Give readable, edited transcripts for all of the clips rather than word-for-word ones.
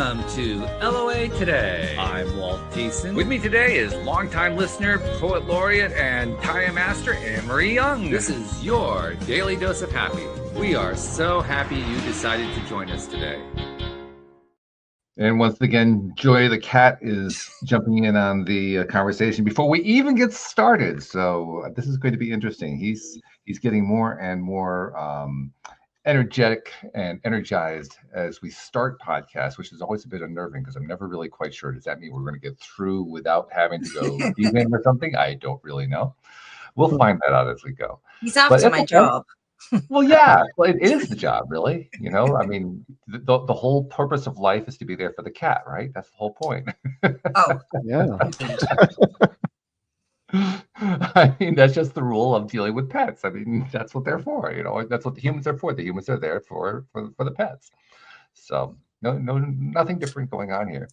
Welcome to LOA Today. I'm Walt Thiessen. With me today is longtime listener, poet laureate, and tie master Anne-Marie Young. This is your daily dose of happy. We are so happy you decided to join us today. And once again, Joy the cat is jumping in on the conversation before we even get started. So this is going to be interesting. He's getting more and more energetic and energized as we start podcasts, which is always a bit unnerving because I'm never really quite sure. Does that mean we're going to get through without having to go deep in or something? I don't really know. We'll find that out as we go. He's after my job. Well, yeah, well, it is the job, really. You know, I mean, the whole purpose of life is to be there for the cat, right? That's the whole point. Oh, Yeah. I mean, that's just the rule of dealing with pets. I mean, that's what they're for. You know, that's what the humans are for. The humans are there for the pets. So nothing different going on here.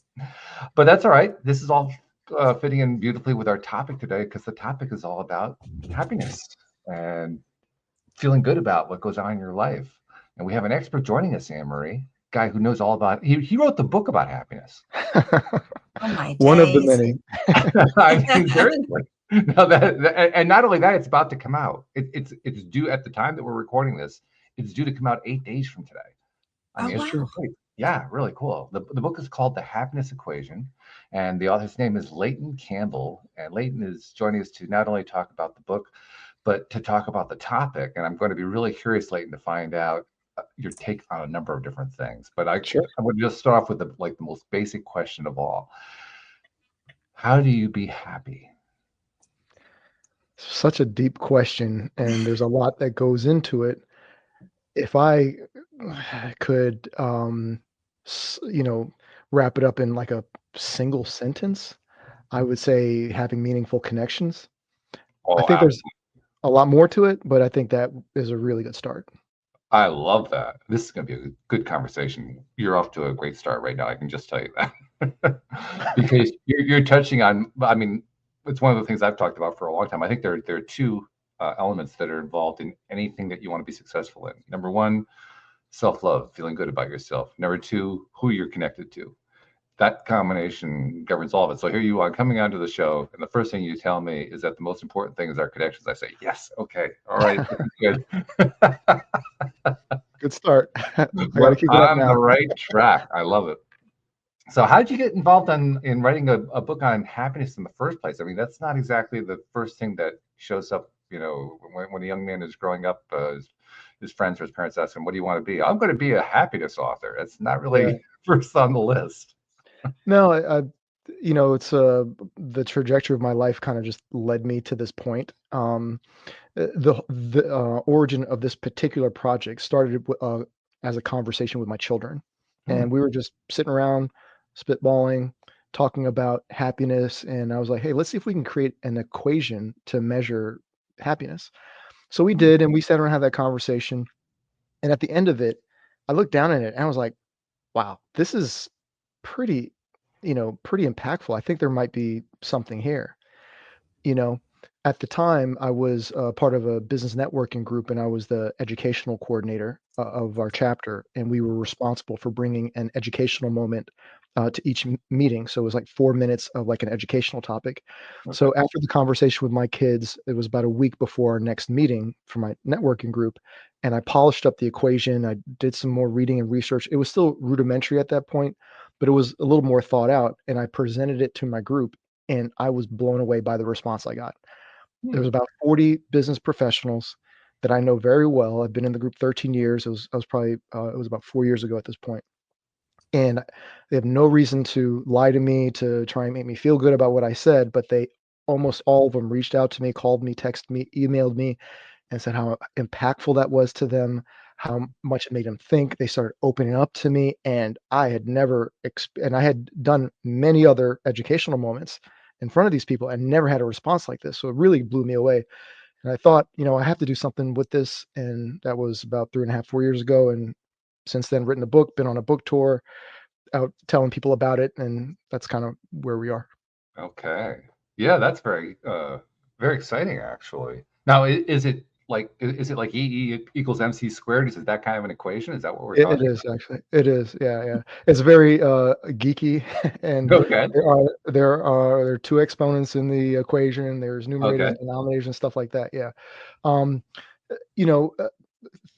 But that's all right. This is all fitting in beautifully with our topic today because the topic is all about happiness and feeling good about what goes on in your life. And we have an expert joining us, Anne-Marie, guy who knows all about, he wrote the book about happiness. oh my One of the days. many. I mean, seriously. No, and not only that, it's about to come out. It's due at the time that we're recording this. It's due to come out 8 days from today. I mean, wow. it's great. Yeah, really cool. The book is called The Happiness Equation, and the author's name is Leighton Campbell. And Leighton is joining us to not only talk about the book, but to talk about the topic. And I'm going to be really curious, Leighton, to find out your take on a number of different things. But I'm going to just start off with the most basic question of all. How do you be happy? Such a deep question, and there's a lot that goes into it. If I could, wrap it up in like a single sentence, I would say having meaningful connections. Oh, I think there's a lot more to it, but I think that is a really good start. I love that. This is going to be a good conversation. You're off to a great start right now. I can just tell you that. Because you're touching on, I mean, it's one of the things I've talked about for a long time. I think there are two elements that are involved in anything that you want to be successful in. Number one, self-love, feeling good about yourself. Number two, who you're connected to. That combination governs all of it. So here you are coming onto the show, and the first thing you tell me is that the most important thing is our connections. I say, yes, okay, all right, good. Good start. We're on the right track. I love it. So how did you get involved in writing a book on happiness in the first place? I mean, that's not exactly the first thing that shows up, you know, when a young man is growing up, his friends or his parents ask him, what do you want to be? I'm going to be a happiness author. It's not really first on the list. No, it's the trajectory of my life kind of just led me to this point. The origin of this particular project started as a conversation with my children, and we were just sitting around spitballing, talking about happiness, and I was like, hey, let's see if we can create an equation to measure happiness. So we did, and we sat around and had that conversation, and at the end of it, I looked down at it and I was like, wow, this is pretty impactful. I think there might be something here. At the time, I was part of a business networking group, and I was the educational coordinator of our chapter, and we were responsible for bringing an educational moment to each meeting. So it was like 4 minutes of like an educational topic. Okay. So after the conversation with my kids, it was about a week before our next meeting for my networking group, and I polished up the equation. I did some more reading and research. It was still rudimentary at that point, but it was a little more thought out, and I presented it to my group, and I was blown away by the response I got. There was about 40 business professionals that I know very well. I've been in the group 13 years. It was about 4 years ago at this point. And they have no reason to lie to me, to try and make me feel good about what I said, but they almost all of them reached out to me, called me, texted me, emailed me, and said how impactful that was to them, how much it made them think. They started opening up to me, and I had never and I had done many other educational moments in front of these people and never had a response like this. So it really blew me away. And I thought, I have to do something with this. And that was about 3.5, 4 years ago. And since then, written a book, been on a book tour, out telling people about it. And that's kind of where we are. Okay. Yeah, that's very, very exciting, actually. Now, is it like, is it like E equals MC squared? Is it that kind of an equation? Is that what we're It talking is actually. It is. Yeah, yeah. It's very geeky, and about? Okay. there are two exponents in the equation. There's numerators Okay. and denominators and stuff like that. Yeah. Um, you know,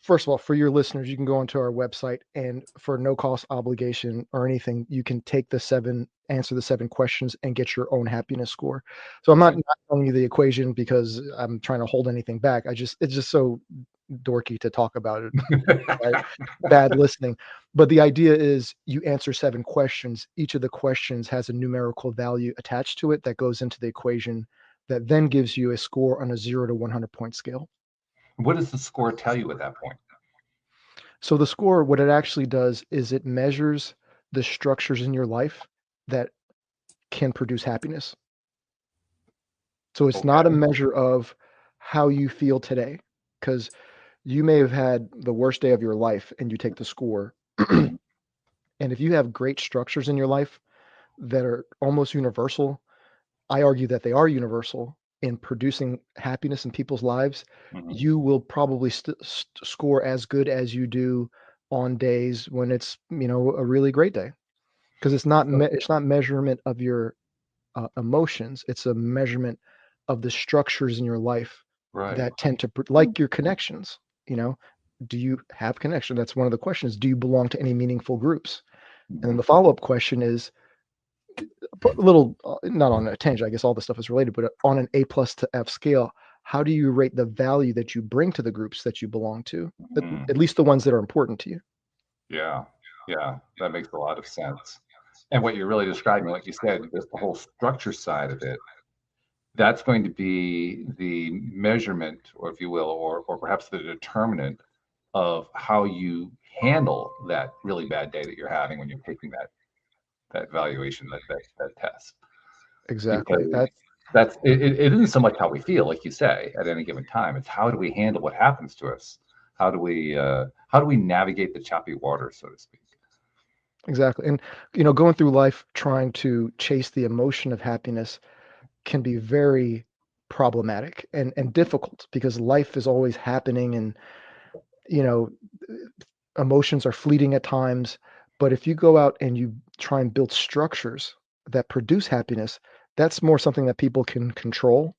first of all, for your listeners, you can go onto our website, and for no cost obligation or anything, you can answer the 7 questions and get your own happiness score. So I'm not Okay. telling you the equation because I'm trying to hold anything back. It's just so dorky to talk about it. Right? Bad listening. But the idea is you answer 7 questions. Each of the questions has a numerical value attached to it that goes into the equation that then gives you a score on a 0 to 100 point scale. What does the score tell you at that point? So the score, what it actually does is it measures the structures in your life that can produce happiness. So it's not a Okay. measure of how you feel today, because you may have had the worst day of your life and you take the score. Mhm. And if you have great structures in your life that are almost universal, I argue that they are universal in producing happiness in people's lives, Mhm. you will probably score as good as you do on days when it's, a really great day. Because it's not measurement of your emotions, it's a measurement of the structures in your life Right. that tend to like your connections. you know do you have connection? That's one of the questions. Do you belong to any meaningful groups? And then Mhm. the follow-up question is a little, not on a tangent, I guess all this stuff is related, but on an A plus to F scale, how do you rate the value that you bring to the groups that you belong to, Mhm. at least the ones that are important to you? Yeah. Yeah. That makes a lot of sense. And what you're really describing, like you said, is the whole structure side of it. That's going to be the measurement, or if you will, or perhaps the determinant of how you handle that really bad day that you're having when you're taking that valuation, that test. Exactly. Because it isn't so much how we feel, like you say, at any given time. It's how do we handle what happens to us? How do we navigate the choppy water, so to speak? Exactly. And going through life trying to chase the emotion of happiness can be very problematic and difficult, because life is always happening, and you know emotions are fleeting at times. But if you go out and you try and build structures that produce happiness, that's more something that people can control,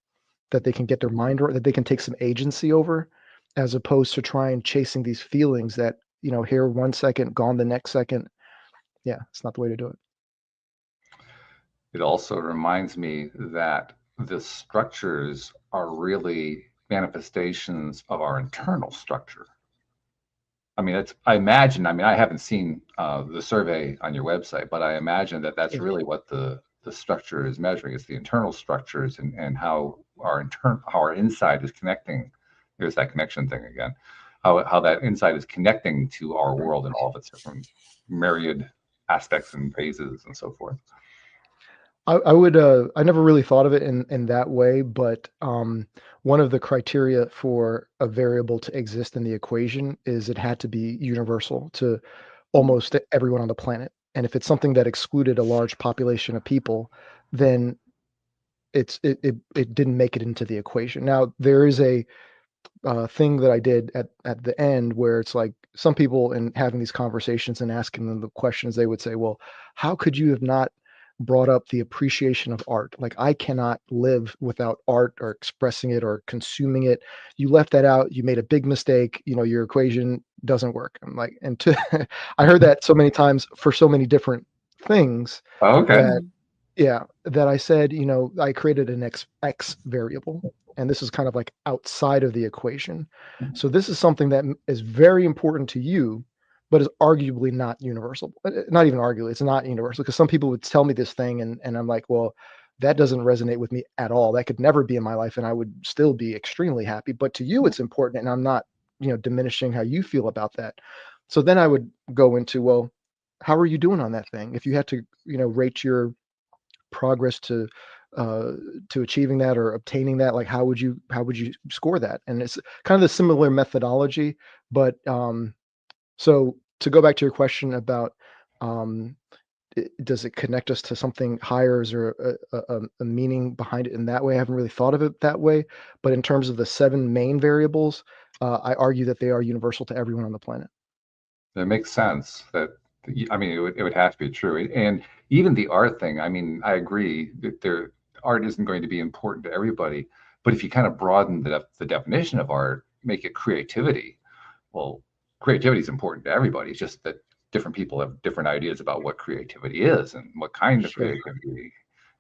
that they can get their mind, or that they can take some agency over, as opposed to trying chasing these feelings that, here 1 second, gone the next second. Yeah, it's not the way to do it. It also reminds me that the structures are really manifestations of our internal structure. I mean, I imagine, I haven't seen the survey on your website, but I imagine that that's Mhm. really what the structure is measuring. It's the internal structures, and how our inside is connecting. There's that connection thing again. How that inside is connecting to our world and all of its different myriad aspects and phases and so forth. I never really thought of it in that way, but one of the criteria for a variable to exist in the equation is it had to be universal to almost everyone on the planet. And if it's something that excluded a large population of people, then it didn't make it into the equation. Now there is a thing that I did at the end where it's like some people, in having these conversations and asking them the questions, they would say, "Well, how could you have not brought up the appreciation of art? Like, I cannot live without art or expressing it or consuming it. You left that out. You made a big mistake. Your equation doesn't work." I'm like, I heard that so many times for so many different things Oh, okay. that, yeah, that I said, I created an X variable, and this is kind of like outside of the equation. So this is something that is very important to you, but is arguably not universal. Not even arguably, it's not universal, because some people would tell me this thing, and I'm like, well, that doesn't resonate with me at all. That could never be in my life, and I would still be extremely happy. But to you, it's important, and I'm not, diminishing how you feel about that. So then I would go into, well, how are you doing on that thing? If you had to, rate your progress uh, to achieving that or obtaining that, like how would you score that? And it's kind of the similar methodology, but so to go back to your question about, um, does it connect us to something higher? Is there a meaning behind it in that way? I haven't really thought of it that way. But in terms of the 7 main variables, I argue that they are universal to everyone on the planet. It makes sense that, I mean, it would have to be true. And even the art thing, I mean, I agree that art isn't going to be important to everybody. But if you kind of broaden the definition of art, make it creativity, well, creativity is important to everybody. It's just that different people have different ideas about what creativity is and what kind of Sure. creativity.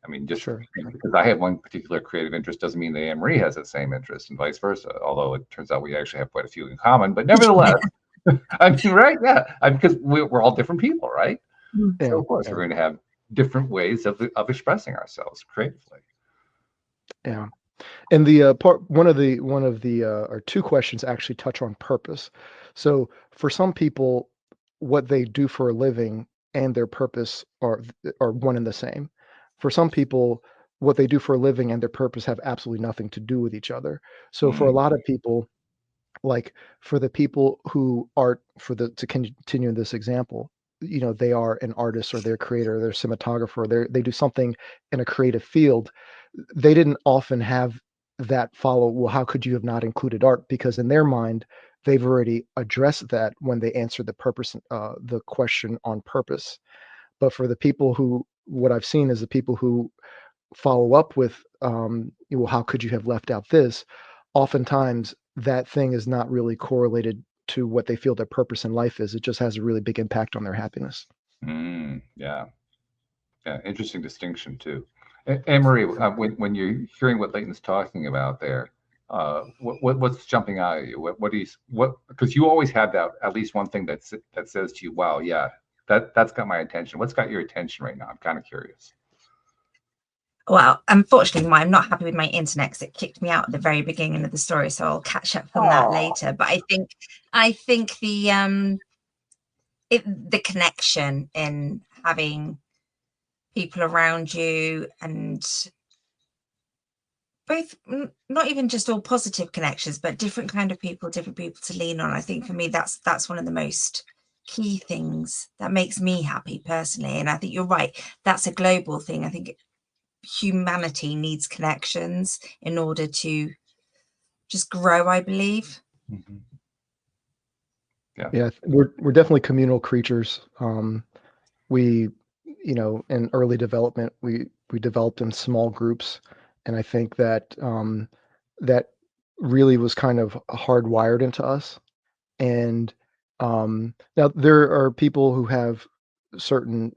I mean, just Sure. because I have one particular creative interest doesn't mean that Anne Marie has the same interest, and vice versa. Although it turns out we actually have quite a few in common. But nevertheless, I mean, right? Yeah, because we're all different people, right? Yeah. So of course we're going to have different ways of expressing ourselves creatively. Yeah. And the one of the or 2 questions actually touch on purpose. So for some people, what they do for a living and their purpose are one and the same. For some people, what they do for a living and their purpose have absolutely nothing to do with each other. So for a lot of people, like for the people who art to continue in this example, they are an artist or they're a creator, they're a cinematographer, they do something in a creative field. They didn't often have that follow, well, how could you have not included art? Because in their mind, they've already addressed that when they answered the question on purpose. But for the people what I've seen is the people who follow up with, well, how could you have left out this? Oftentimes, that thing is not really correlated to what they feel their purpose in life is. It just has a really big impact on their happiness. Yeah. Interesting distinction too. Anne Marie, when you're hearing what Leighton's talking about there, what's jumping out at you? Because you always have that at least one thing that says to you, "Wow, yeah, that's got my attention." What's got your attention right now? I'm kind of curious. Well, unfortunately, I'm not happy with my internet because it kicked me out at the very beginning of the story, so I'll catch up on that later. But I think the connection in having people around you, and both not even just all positive connections, but different kind of people, different people to lean on. I think for me, that's one of the most key things that makes me happy personally. And I think you're right. That's a global thing. I think humanity needs connections in order to just grow, I believe. Yeah, we're definitely communal creatures. We, in early development, we developed in small groups, and I think that that really was kind of hardwired into us. And now there are people who have certain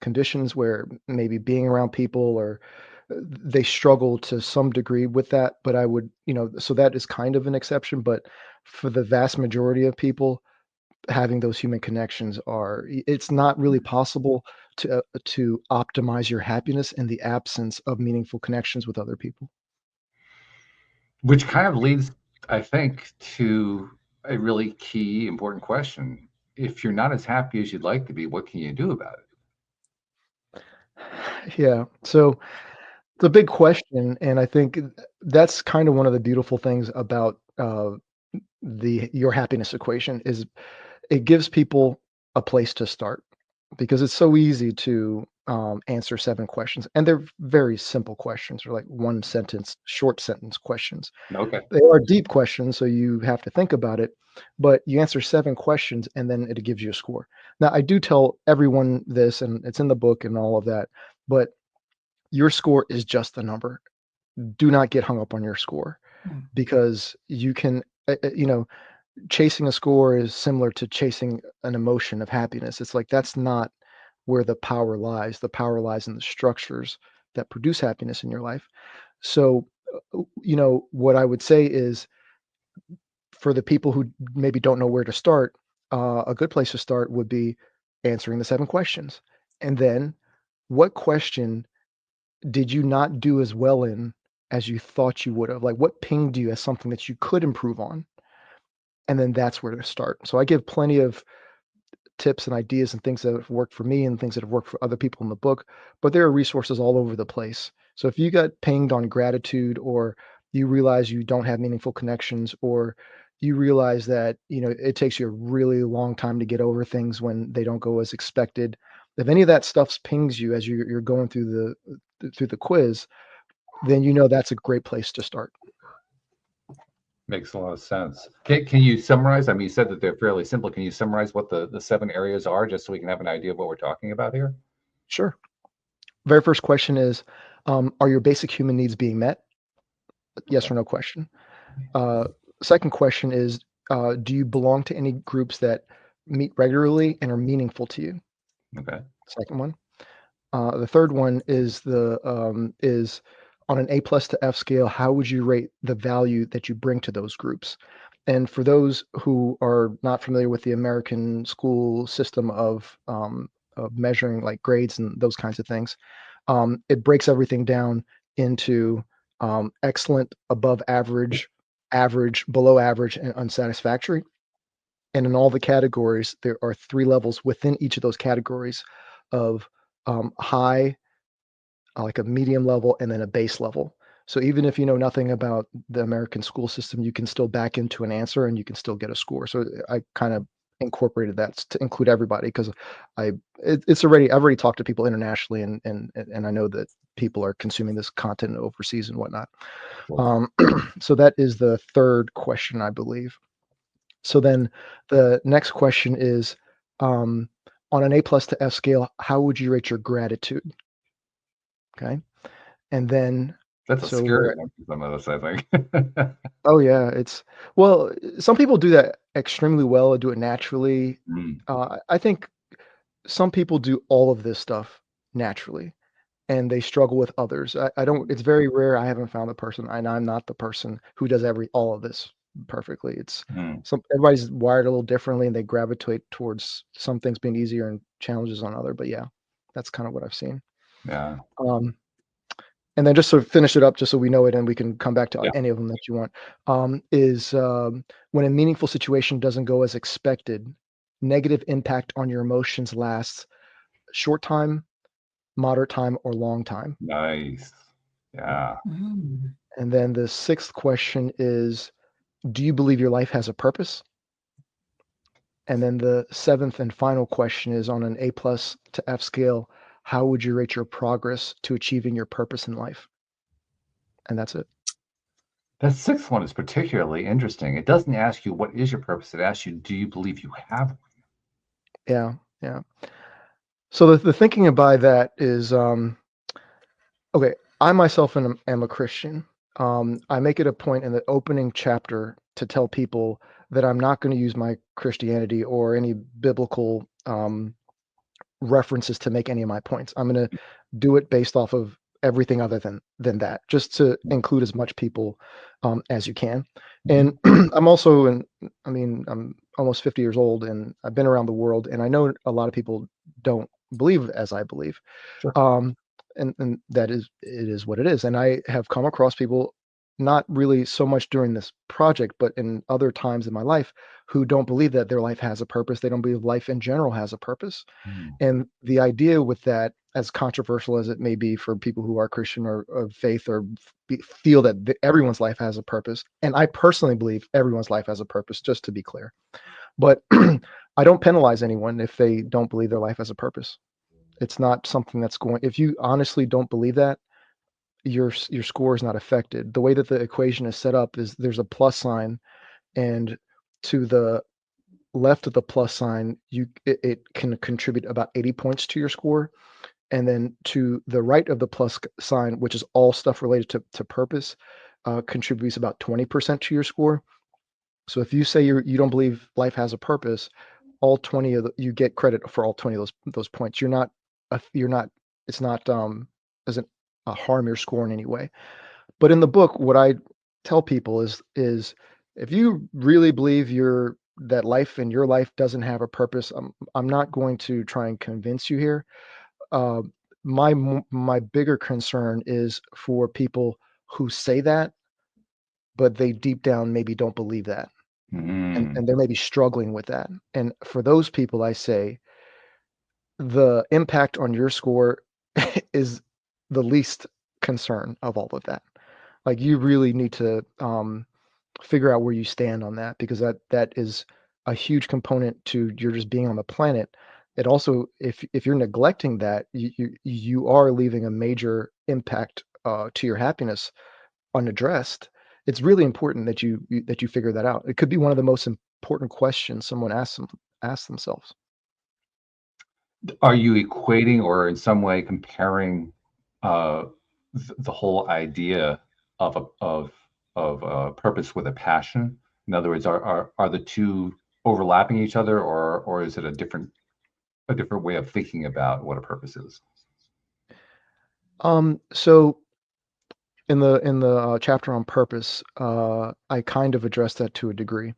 conditions where maybe being around people or they struggle to some degree with that. But I would, so that is kind of an exception. But for the vast majority of people, having those human connections it's not really possible to optimize your happiness in the absence of meaningful connections with other people. Which kind of leads, I think, to a really key, important question. If you're not as happy as you'd like to be, what can you do about it? Yeah. So it's a big question, and I think that's kind of one of the beautiful things about your happiness equation is it gives people a place to start, because it's so easy to answer 7 questions, and they're very simple questions, or like one sentence, short sentence questions. Okay. They are deep questions, so you have to think about it, but you answer 7 questions and then it gives you a score. Now, I do tell everyone this, and it's in the book and all of that, but your score is just a number. Do not get hung up on your score, because you can, chasing a score is similar to chasing an emotion of happiness. It's like that's not where the power lies. The power lies in the structures that produce happiness in your life. So, what I would say is for the people who maybe don't know where to start, a good place to start would be answering the 7 questions. And then, what question did you not do as well in as you thought you would have? Like, what pinged you as something that you could improve on? And then that's where to start. So I give plenty of tips and ideas and things that have worked for me and things that have worked for other people in the book, but there are resources all over the place. So if you got pinged on gratitude, or you realize you don't have meaningful connections, or you realize that, it takes you a really long time to get over things when they don't go as expected, if any of that stuff pings you as you're going through the quiz, then you know that's a great place to start. Makes a lot of sense. Can you summarize? I mean, you said that they're fairly simple. Can you summarize what the 7 areas are, just so we can have an idea of what we're talking about here? Sure. Very first question is, are your basic human needs being met? Yes or no question. Second question is, do you belong to any groups that meet regularly and are meaningful to you? Okay. Second one. The third one is is on an A+ to F scale, how would you rate the value that you bring to those groups? And for those who are not familiar with the American school system of measuring like grades and those kinds of things, it breaks everything down into excellent, above average, average, below average, and unsatisfactory. And in all the categories, there are 3 levels within each of those categories of high, like a medium level, and then a base level. So even if you know nothing about the American school system, you can still back into an answer and you can still get a score. So I kind of incorporated that to include everybody because I've already talked to people internationally and I know that people are consuming this content overseas and whatnot. So that is the third question, I believe. So then the next question is, on an A+ to F scale, how would you rate your gratitude? Okay. And then That's a scary one for some of us, I think. oh yeah, some people do that extremely well and do it naturally. I think some people do all of this stuff naturally and they struggle with others. It's very rare. I haven't found the person, and I'm not the person who does all of this perfectly. It's everybody's wired a little differently and they gravitate towards some things being easier and challenges on other. But yeah, that's kind of what I've seen. Yeah. And then just to finish it up, just so we know it and we can come back to any of them that you want, is when a meaningful situation doesn't go as expected, negative impact on your emotions lasts short time, moderate time, or long time. Nice. Yeah. And then the 6th question is, do you believe your life has a purpose? And then the 7th and final question is on an A+ to F scale, how would you rate your progress to achieving your purpose in life? And that's it. That 6th one is particularly interesting. It doesn't ask you what is your purpose. It asks you, do you believe you have one? Yeah, yeah. So the thinking by that is, okay, I myself am a Christian. I make it a point in the opening chapter to tell people that I'm not going to use my Christianity or any biblical references to make any of my points. I'm going to do it based off of everything other than that, just to include as much people as you can. And I'm almost 50 years old and I've been around the world, and I know a lot of people don't believe as I believe. Sure. And it is what it is. And I have come across people, not really so much during this project, but in other times in my life, who don't believe that their life has a purpose. They don't believe life in general has a purpose. And the idea with that, as controversial as it may be for people who are Christian or of faith or feel that everyone's life has a purpose, and I personally believe everyone's life has a purpose, just to be clear. But I don't penalize anyone if they don't believe their life has a purpose. It's not something that's if you honestly don't believe that, your score is not affected. The way that the equation is set up is there's a plus sign, and to the left of the plus sign, it can contribute about 80 points to your score. And then to the right of the plus sign, which is all stuff related to purpose, contributes about 20% to your score. So if you say you don't believe life has a purpose, all 20 of you get credit for all 20 of those points. It's not doesn't harm your score in any way. But in the book, what I tell people is if you really believe that life in your life doesn't have a purpose, I'm not going to try and convince you here. My bigger concern is for people who say that, but they deep down maybe don't believe that. And they're maybe struggling with that. And for those people, I say the impact on your score is the least concern of all of that. Like, you really need to figure out where you stand on that, because that is a huge component to your just being on the planet. it also, if you're neglecting that, you are leaving a major impact to your happiness unaddressed. It's really important that you figure that out. It could be one of the most important questions someone asks themselves. Are you equating or in some way comparing the whole idea of a purpose with a passion? In other words, are the two overlapping each other, or is it a different way of thinking about what a purpose is? So in the chapter on purpose, I kind of addressed that to a degree.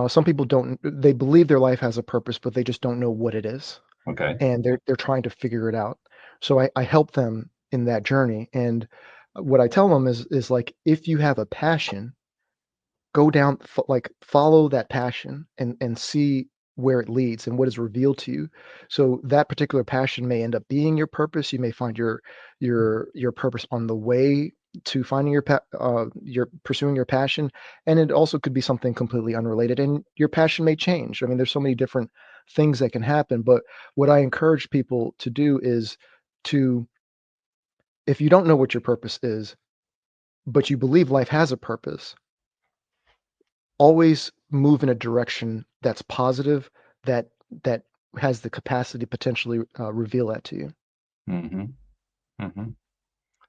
Some people don't. They believe their life has a purpose, but they just don't know what it is, Okay. and they're trying to figure it out. So I help them in that journey, and what I tell them is like, if you have a passion, go down, like follow that passion and see where it leads and what is revealed to you. So that particular passion may end up being your purpose. You may find your purpose on the way to finding your pursuing your passion, and it also could be something completely unrelated. And your passion may change. I mean, there's so many different things that can happen. But what I encourage people to do is to, if you don't know what your purpose is, but you believe life has a purpose, always move in a direction that's positive, that that has the capacity to potentially reveal that to you. Mm-hmm. Mm-hmm.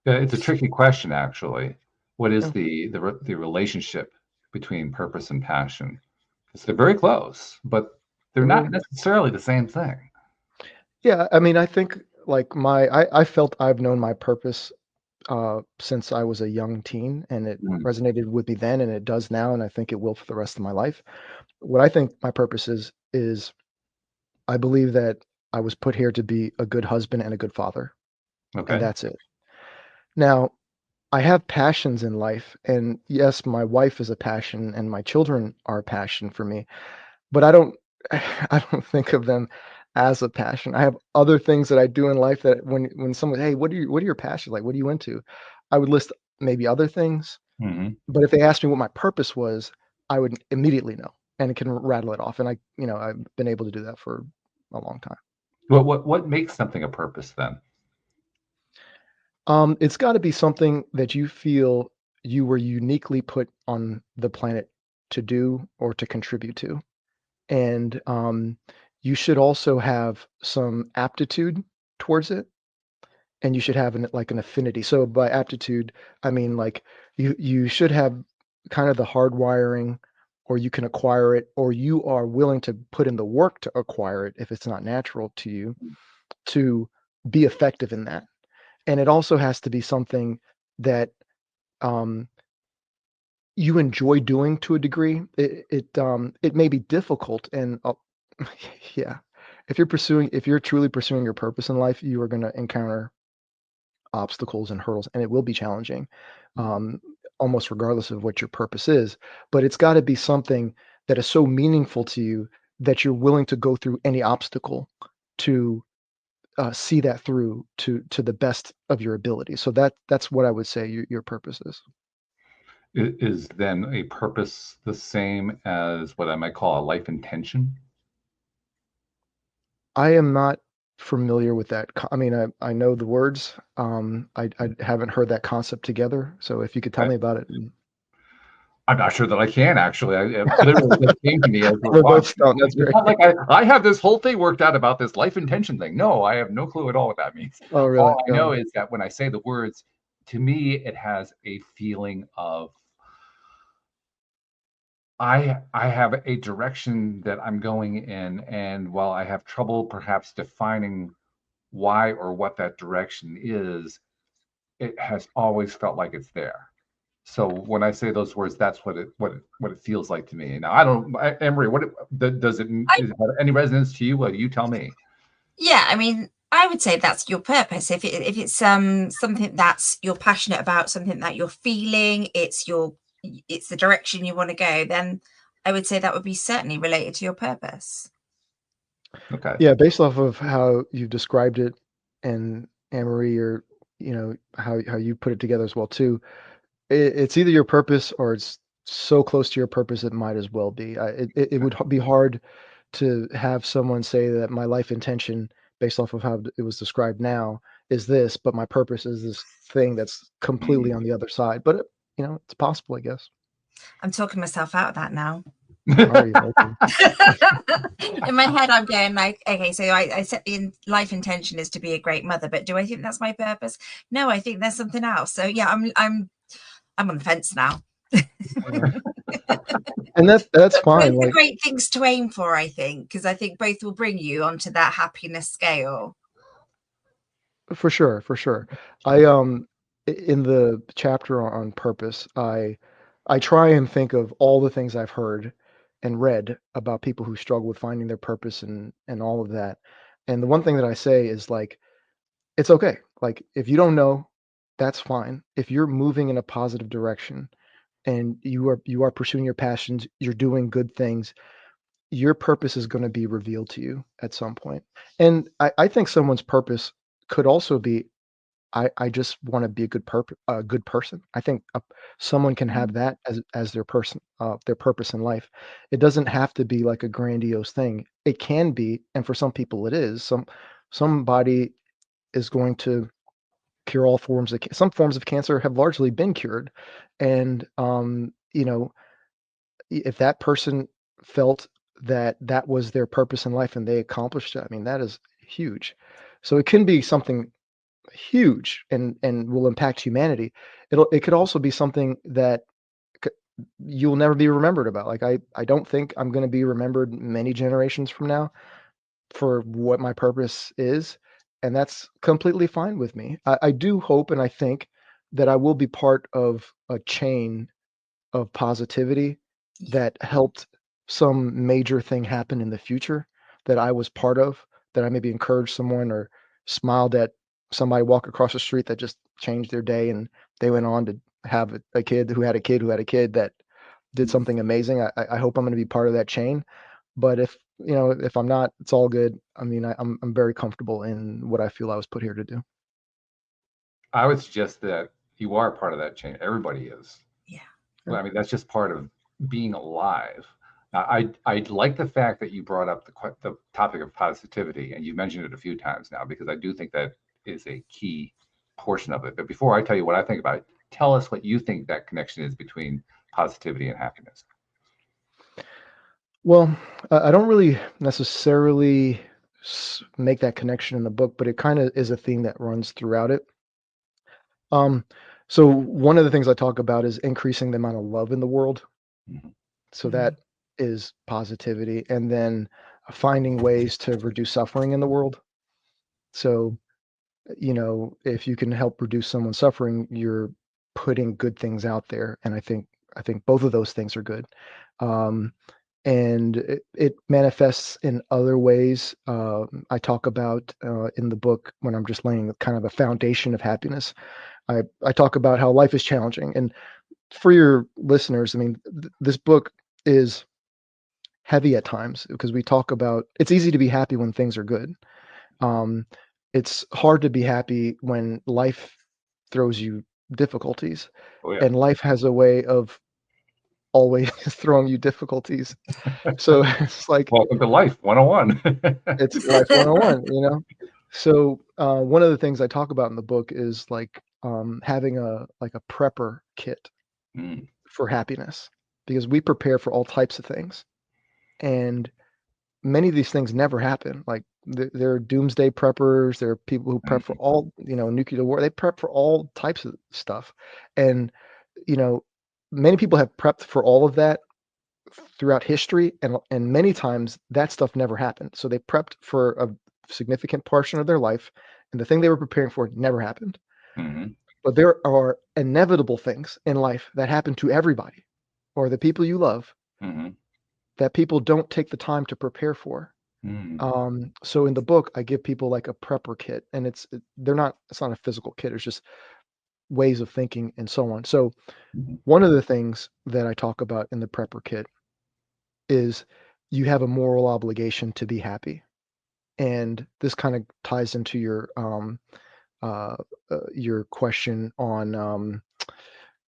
It's a tricky question, actually. What is Yeah. the relationship between purpose and passion? Because they're very close, but they're not necessarily the same thing. Yeah, I mean, I think like I felt I've known my purpose since I was a young teen, and it Mm. resonated with me then, and it does now, and I think it will for the rest of my life. What I think my purpose is I believe that I was put here to be a good husband and a good father, and Okay. that's it. Now, I have passions in life, and yes, my wife is a passion, and my children are a passion for me. But I don't, I don't think of them as a passion. I have other things that I do in life that when someone, hey, what are your passions like? What are you into? I would list maybe other things, Mm-hmm. but if they asked me what my purpose was, I would immediately know and can rattle it off. And I've been able to do that for a long time. What makes something a purpose then? It's got to be something that you feel you were uniquely put on the planet to do or to contribute to. And you should also have some aptitude towards it, and you should have an affinity. So by aptitude, I mean like you should have kind of the hard wiring, or you can acquire it, or you are willing to put in the work to acquire it if it's not natural to you, to be effective in that. And it also has to be something that um, you enjoy doing to a degree. It may be difficult, and yeah, if you're truly pursuing your purpose in life, you are going to encounter obstacles and hurdles, and it will be challenging, um, almost regardless of what your purpose is. But it's got to be something that is so meaningful to you that you're willing to go through any obstacle to see that through to the best of your ability. So that's what I would say your purpose is. Is then a purpose the same as what I might call a life intention? I am not familiar with that. I mean, I know the words. I haven't heard that concept together. So if you could tell Okay. me about it. I'm not sure that I can actually. It literally just came to me as we're We're both talking. stumped. That's It's great. not like I have this whole thing worked out about this life intention thing. No, I have no clue at all what that means. Oh, really? All I know is that when I say the words, to me, it has a feeling of I have a direction that I'm going in, and while I have trouble perhaps defining why or what that direction is, it has always felt like it's there. So when I say those words, that's what it feels like to me. Now I don't, Emery, does it have any resonance to you? Well, you tell me. Yeah, I mean, I would say that's your purpose. If it's something that's you're passionate about, something that you're feeling, it's the direction you want to go, then I would say that would be certainly related to your purpose. Okay. Yeah, based off of how you described it, and Anne-Marie, or how you put it together as well too. It's either your purpose or it's so close to your purpose it might as well be. It would be hard to have someone say that my life intention, based off of how it was described now, is this, but my purpose is this thing that's completely on the other side. But it's possible, I guess. I'm talking myself out of that now. Are you? Okay. In my head, I'm going like, okay, so I set the life intention is to be a great mother, but do I think that's my purpose? No, I think there's something else. So yeah, I'm on the fence now. And that's fine. Both are Like, great things to aim for, I think, because I think both will bring you onto that happiness scale. for sure. I in the chapter on purpose, I try and think of all the things I've heard and read about people who struggle with finding their purpose and all of that. And the one thing that I say is like, it's okay. Like, if you don't know, that's fine. If you're moving in a positive direction and you are pursuing your passions, you're doing good things, your purpose is going to be revealed to you at some point. And I think someone's purpose could also be, I just want to be a good person. I think someone can have that as their purpose in life. It doesn't have to be like a grandiose thing. It can be, and for some people it is. Somebody is going to cure all forms of some forms of cancer have largely been cured, and if that person felt that that was their purpose in life and they accomplished it, I mean, that is huge. So it can be something huge and will impact humanity. It could also be something that c- you'll never be remembered about. Like, I don't think I'm going to be remembered many generations from now for what my purpose is, and that's completely fine with me. I do hope and I think that I will be part of a chain of positivity that helped some major thing happen in the future that I was part of, that I maybe encouraged someone or smiled at somebody walk across the street that just changed their day and they went on to have a kid who had a kid who had a kid that did something amazing. I hope I'm going to be part of that chain. But if I'm not, it's all good. I mean, I'm very comfortable in what I feel I was put here to do. I would suggest that you are part of that chain. Everybody is. Yeah. I mean, that's just part of being alive. I like the fact that you brought up the topic of positivity, and you mentioned it a few times now, because I do think that is a key portion of it. But before I tell you what I think about it, tell us what you think that connection is between positivity and happiness. Well, I don't really necessarily make that connection in the book, but it kind of is a theme that runs throughout it. Um, so one of the things I talk about is increasing the amount of love in the world. Mhm. So that is positivity, and then finding ways to reduce suffering in the world. So, if you can help reduce someone's suffering, you're putting good things out there, and I think both of those things are good. Um, and it manifests in other ways. I talk about in the book, when I'm just laying kind of a foundation of happiness. I talk about how life is challenging, and for your listeners, I mean, this book is heavy at times because we talk about it's easy to be happy when things are good. Um, it's hard to be happy when life throws you difficulties, Oh yeah. and life has a way of always throwing you difficulties. So it's like Welcome to Life 101. it's life 101. So one of the things I talk about in the book is like having a prepper kit Mm. for happiness, because we prepare for all types of things, and many of these things never happen. Like there are doomsday preppers. There are people who prep for all, nuclear war. They prep for all types of stuff. And, you know, many people have prepped for all of that throughout history. And many times that stuff never happened. So they prepped for a significant portion of their life, and the thing they were preparing for never happened. Mhm. But there are inevitable things in life that happen to everybody or the people you love Mhm. that people don't take the time to prepare for. Mm. So in the book, I give people like a prepper kit, and it's not a physical kit. It's just ways of thinking and so on. So Mhm. one of the things that I talk about in the prepper kit is you have a moral obligation to be happy, and this kind of ties into your question on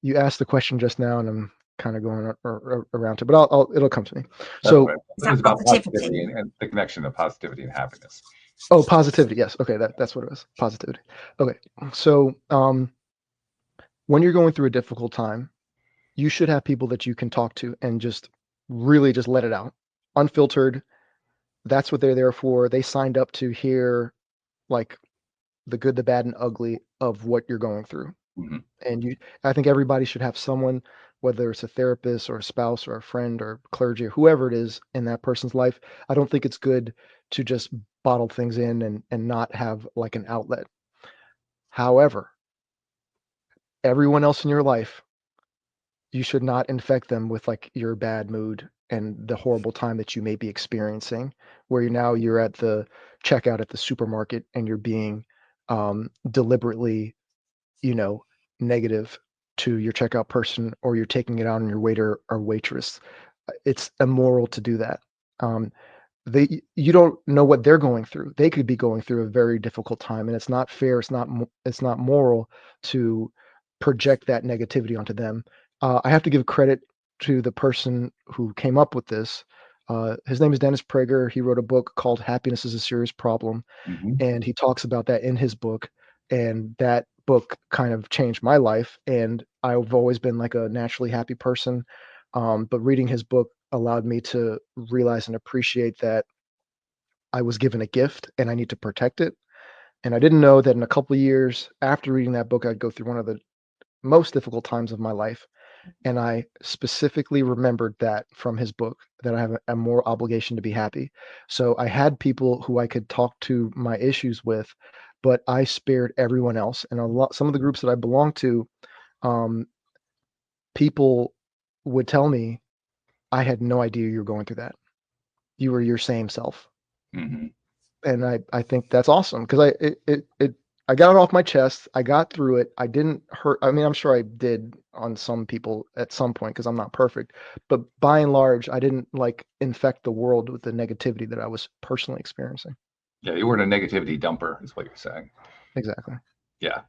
you asked the question just now, and I'm kind of going around to, but it'll come to me. That's So what it was about positivity and the connection of positivity and happiness. Oh, positivity. Yes. Okay. That's what it was. Positivity. Okay. So, when you're going through a difficult time, you should have people that you can talk to and just really just let it out, unfiltered. That's what they're there for. They signed up to hear like the good, the bad, and ugly of what you're going through. Mm-hmm. And I think everybody should have someone, whether it's a therapist or a spouse or a friend or clergy or whoever it is in that person's life. I don't think it's good to just bottle things in and not have like an outlet. However, everyone else in your life, you should not infect them with like your bad mood and the horrible time that you may be experiencing, where you're at the checkout at the supermarket and you're being deliberately, negative to your checkout person, or you're taking it out on your waiter or waitress. It's immoral to do that. You don't know what they're going through. They could be going through a very difficult time, and it's not fair. It's not moral to project that negativity onto them. I have to give credit to the person who came up with this. His name is Dennis Prager. He wrote a book called Happiness is a Serious Problem. Mm-hmm. And he talks about that in his book. And that book kind of changed my life. And I've always been like a naturally happy person. But reading his book allowed me to realize and appreciate that I was given a gift and I need to protect it. And I didn't know that in a couple of years after reading that book, I'd go through one of the most difficult times of my life. And I specifically remembered that from his book, that I have a more obligation to be happy. So I had people who I could talk to my issues with, but I spared everyone else. And some of the groups that I belong to, um, people would tell me, I had no idea you were going through that. You were your same self. Mm-hmm. And I think that's awesome, because I got it off my chest. I got through it. I didn't hurt. I mean, I'm sure I did on some people at some point, because I'm not perfect. But by and large, I didn't like infect the world with the negativity that I was personally experiencing. Yeah, you weren't a negativity dumper, is what you're saying. Exactly. Yeah,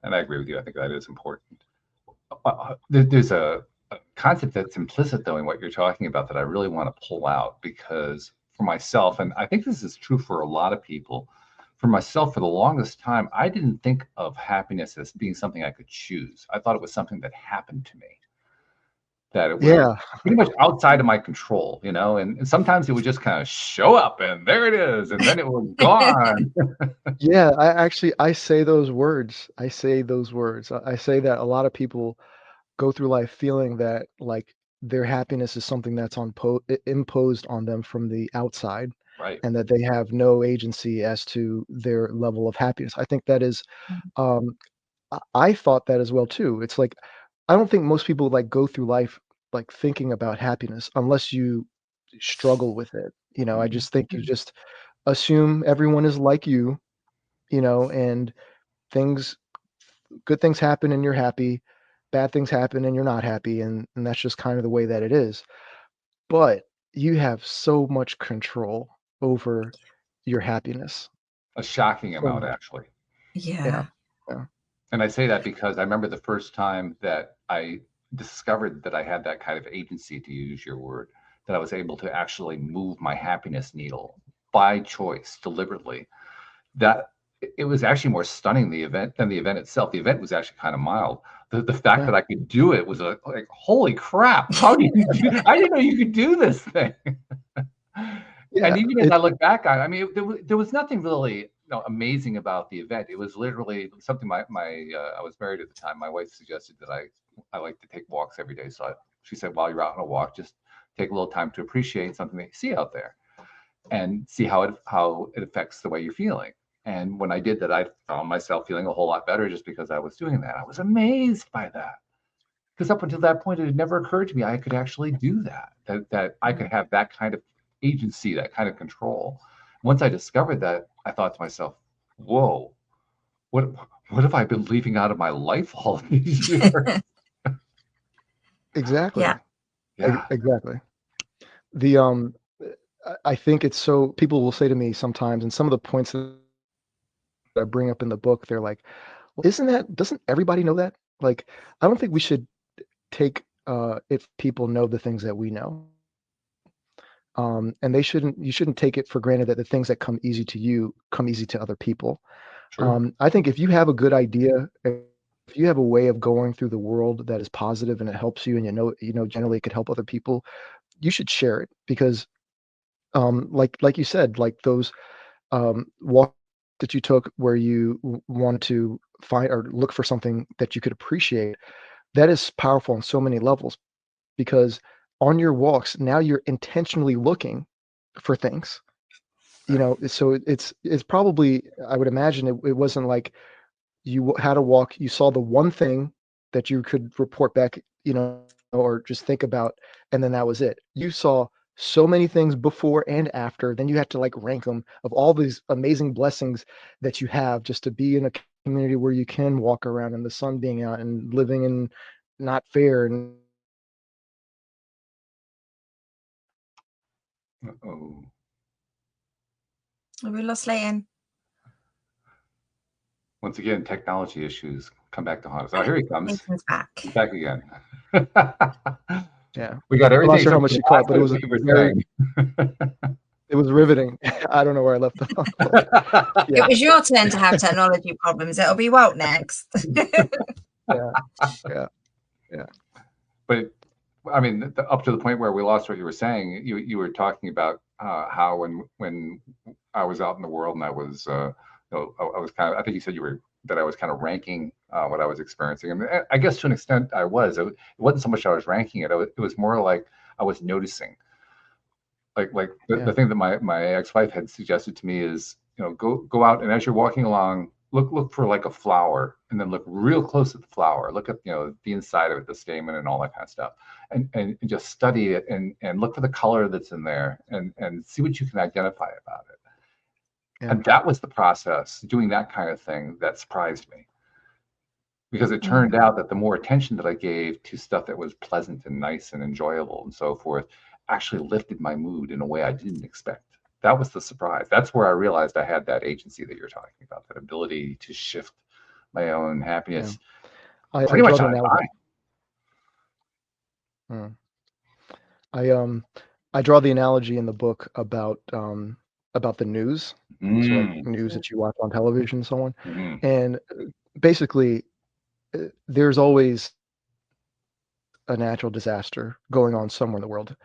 and I agree with you. I think that is important. There's a concept that's implicit, though, in what you're talking about that I really want to pull out, because for myself, and I think this is true for a lot of people, for myself, for the longest time, I didn't think of happiness as being something I could choose. I thought it was something that happened to me, that it was pretty much outside of my control, and sometimes it would just kind of show up and there it is, and then it was gone. Yeah, I say those words. I say that a lot of people go through life feeling that like their happiness is something that's imposed on them from the outside, Right. and that they have no agency as to their level of happiness. I think that is, I thought that as well too. It's like, I don't think most people like go through life like thinking about happiness unless you struggle with it. I just think you just assume everyone is like you, and things good things happen and you're happy, bad things happen and you're not happy, and that's just kind of the way that it is. But you have so much control over your happiness. A shocking So amount, much. actually. Yeah. And I say that because I remember the first time that I discovered that I had that kind of agency, to use your word, that I was able to actually move my happiness needle by choice, deliberately. That it was actually more stunning than the event itself. The event was actually kind of mild. The fact Yeah. that I could do it was like, holy crap! How do you do? I didn't know you could do this thing. Yeah, And even as I look back on it, I mean, there was nothing really amazing about the event. It was literally something I was married at the time. My wife suggested that I like to take walks every day. So she said, while you're out on a walk, just take a little time to appreciate something that you see out there and see how it affects the way you're feeling. And when I did that, I found myself feeling a whole lot better just because I was doing that. I was amazed by that, because up until that point, it had never occurred to me I could actually do that I could have that kind of agency, that kind of control. Once I discovered that, I thought to myself, whoa, what have I been leaving out of my life all these years? exactly. Yeah. Exactly. I think it's so, people will say to me sometimes, and some of the points that I bring up in the book, they're like, well, doesn't everybody know that? Like, I don't think we should take if people know the things that we know. And you shouldn't take it for granted that the things that come easy to you come easy to other people. True. I think if you have a good idea, if you have a way of going through the world that is positive and it helps you, and you know generally it could help other people, you should share it, because like you said, like those walks that you took where you want to find or look for something that you could appreciate, that is powerful on so many levels, because on your walks now you're intentionally looking for things, you know. So it's probably, I would imagine it wasn't like you had a walk, you saw the one thing that you could report back, you know, or just think about, and then that was it. You saw so many things before and after, then you had to like rank them of all these amazing blessings that you have just to be in a community where you can walk around in the sun being out and living in not fair and Uh-oh. We lost Leighton. Once again, technology issues come back to haunt us. Oh, here he comes. Leighton's back. He's back again. yeah. We got I'm everything. not sure how except much for you the caught, last but it was bit you were very, saying. it was riveting. I don't know where I left off. But, It was your turn to have technology problems. It'll be Walt next. yeah. But I mean, up to the point where we lost what you were saying, you were talking about how when I was out in the world and I was, I was kind of, I think you said that I was kind of ranking what I was experiencing. I mean, I guess to an extent I was. It wasn't so much I was ranking it. It was more like I was noticing. Like the thing that my ex-wife had suggested to me is, go out, and as you're walking along, look for like a flower, and then look real close at the flower. Look at the inside of it, the stamen and all that kind of stuff, and just study it and look for the color that's in there and see what you can identify about it. Yeah. And that was the process, doing that kind of thing, that surprised me, because it turned out that the more attention that I gave to stuff that was pleasant and nice and enjoyable and so forth actually lifted my mood in a way I didn't expect. That was the surprise. That's where I realized I had that agency that you're talking about, that ability to shift my own happiness pretty much on a dime. I draw the analogy in the book about the news, so like news that you watch on television and so on. And basically, there's always a natural disaster going on somewhere in the world.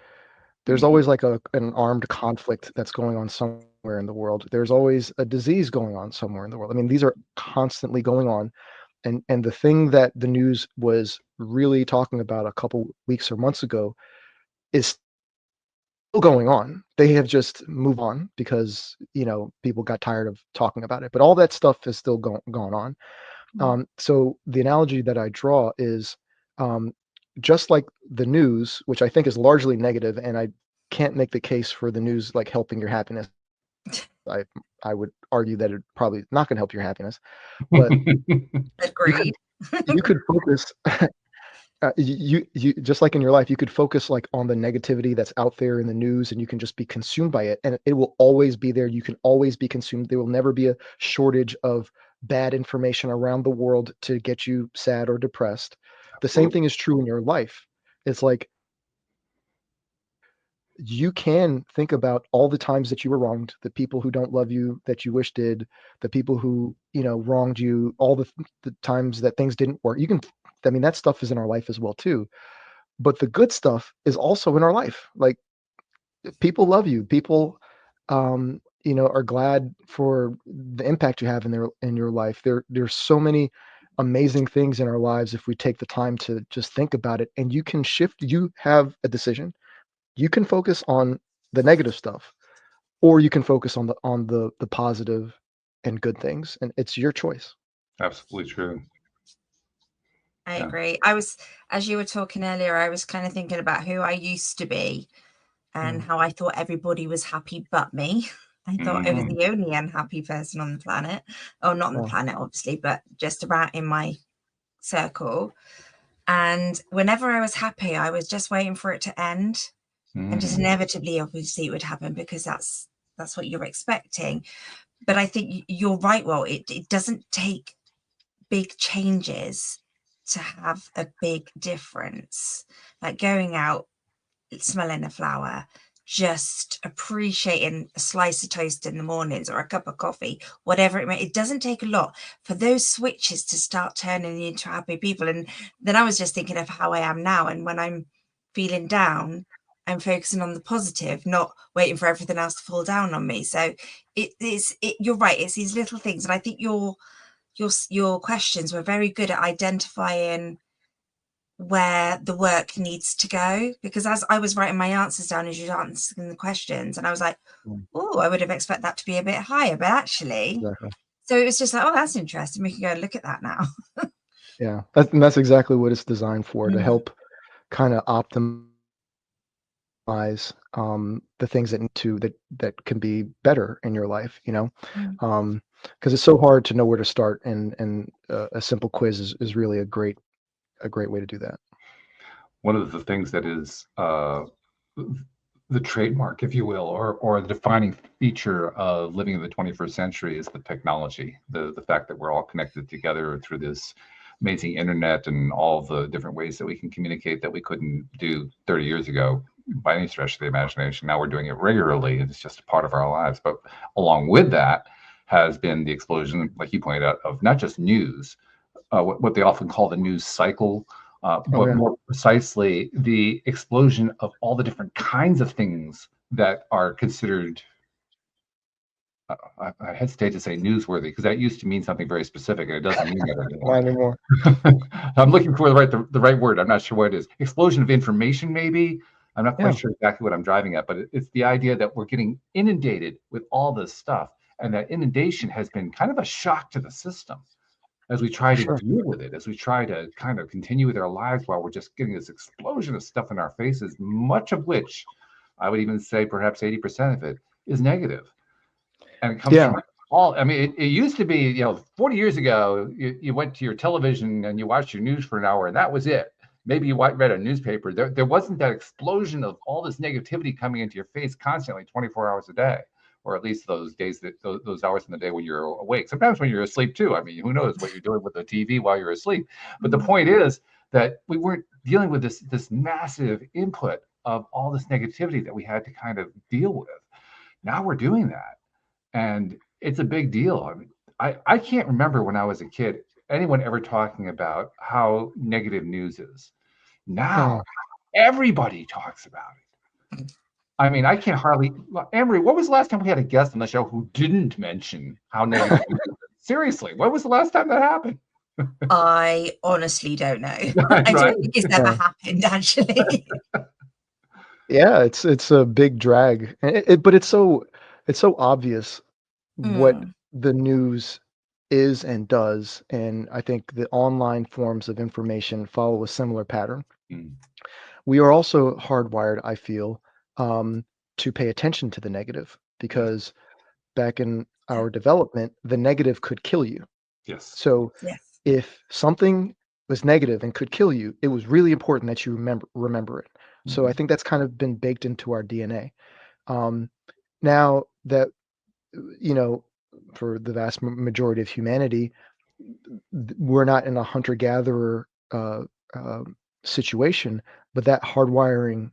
There's always like an armed conflict that's going on somewhere in the world. There's always a disease going on somewhere in the world. I mean, these are constantly going on. And the thing that the news was really talking about a couple weeks or months ago is still going on. They have just moved on because, people got tired of talking about it. But all that stuff is still gone on. So the analogy that I draw is just like the news, which I think is largely negative, and I can't make the case for the news like helping your happiness. I would argue that it probably not going to help your happiness, but Agreed. you could focus. You just like in your life, you could focus like on the negativity that's out there in the news, and you can just be consumed by it, and it will always be there. You can always be consumed. There will never be a shortage of bad information around the world to get you sad or depressed. The same thing is true in your life. It's like you can think about all the times that you were wronged, the people who don't love you that you wish did, the people who, wronged you, all the times that things didn't work. That stuff is in our life as well too. But the good stuff is also in our life. Like people love you. People, are glad for the impact you have in your life. There's so many amazing things in our lives if we take the time to just think about it. And you can shift. You have a decision. You can focus on the negative stuff, or you can focus on the positive and good things, and it's your choice. Absolutely true. I agree. As you were talking earlier, I was kind of thinking about who I used to be and how I thought everybody was happy but me. I thought I was the only unhappy person on the planet. Oh, not on the planet, obviously, but just about in my circle. And whenever I was happy, I was just waiting for it to end. And just inevitably, obviously, it would happen because that's what you're expecting. But I think you're right, Well, it doesn't take big changes to have a big difference. Like going out, smelling a flower, just appreciating a slice of toast in the mornings or a cup of coffee, whatever it may. It doesn't take a lot for those switches to start turning you into happy people. And then I was just thinking of how I am now, and when I'm feeling down, I'm focusing on the positive, not waiting for everything else to fall down on me. So you're right, it's these little things. And I think your questions were very good at identifying where the work needs to go, because as I was writing my answers down as you were answering the questions, and I was like, oh, I would have expected that to be a bit higher, but actually, Exactly. so it was just like, oh, that's interesting, we can go and look at that now. Yeah, that's exactly what it's designed for, to help kind of optimize the things that can be better in your life, because it's so hard to know where to start, and a simple quiz is really a great way to do that. One of the things that is the trademark, if you will, or the defining feature of living in the 21st century is the technology, the fact that we're all connected together through this amazing internet and all the different ways that we can communicate that we couldn't do 30 years ago by any stretch of the imagination. Now we're doing it regularly, and it's just a part of our lives. But along with that has been the explosion, like you pointed out, of not just news, what they often call the news cycle, but more precisely, the explosion of all the different kinds of things that are considered, I hesitate to say newsworthy, because that used to mean something very specific, and it doesn't mean that anymore. Not anymore. I'm looking for the right word. I'm not sure what it is. Explosion of information, maybe. I'm not quite sure exactly what I'm driving at, but it's the idea that we're getting inundated with all this stuff, and that inundation has been kind of a shock to the system as we try to deal with it, as we try to kind of continue with our lives while we're just getting this explosion of stuff in our faces, much of which I would even say perhaps 80% of it is negative. And it comes from all, I mean, it used to be, 40 years ago, you went to your television and you watched your news for an hour and that was it. Maybe you read a newspaper. There wasn't that explosion of all this negativity coming into your face constantly 24 hours a day. Or at least those days, those hours in the day when you're awake. Sometimes when you're asleep too. I mean, who knows what you're doing with the TV while you're asleep. But the point is that we weren't dealing with this massive input of all this negativity that we had to kind of deal with. Now we're doing that. And it's a big deal. I mean, I can't remember when I was a kid, anyone ever talking about how negative news is. Now everybody talks about it. I mean, I can't hardly. Emery, what was the last time we had a guest on the show who didn't mention how negative? Seriously, when was the last time that happened? I honestly don't know. I don't think it's ever happened, actually. Yeah, it's a big drag, but it's so obvious what the news is and does, and I think the online forms of information follow a similar pattern. We are also hardwired, I feel, to pay attention to the negative, because back in our development, the negative could kill you. Yes. So if something was negative and could kill you, it was really important that you remember it. So I think that's kind of been baked into our DNA. Now that, for the vast majority of humanity, we're not in a hunter-gatherer situation, but that hardwiring,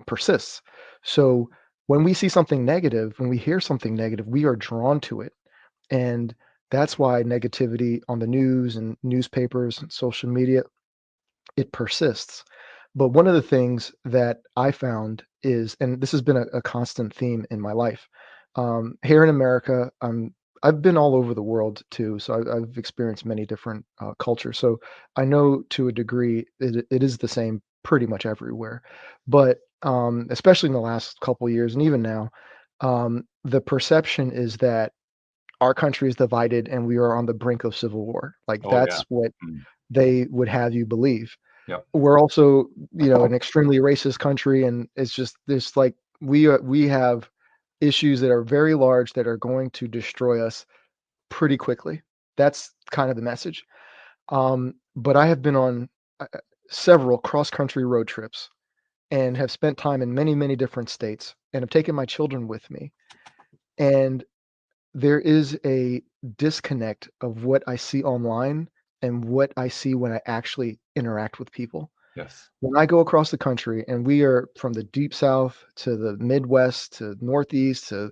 persists. So when we see something negative, when we hear something negative, we are drawn to it. And that's why negativity on the news and newspapers and social media, it persists. But one of the things that I found is, and this has been a constant theme in my life, here in America, I've been all over the world too, so I've experienced many different cultures. So I know to a degree it is the same pretty much everywhere. But especially in the last couple of years and even now, the perception is that our country is divided and we are on the brink of civil war. Like that's what they would have you believe. We're also, an extremely racist country, and it's just this, like, we have issues that are very large that are going to destroy us pretty quickly. That's kind of the message. But I have been on several cross-country road trips and have spent time in many, many different states, and have taken my children with me. And there is a disconnect of what I see online and what I see when I actually interact with people. Yes. When I go across the country, and we are from the deep south to the Midwest to Northeast to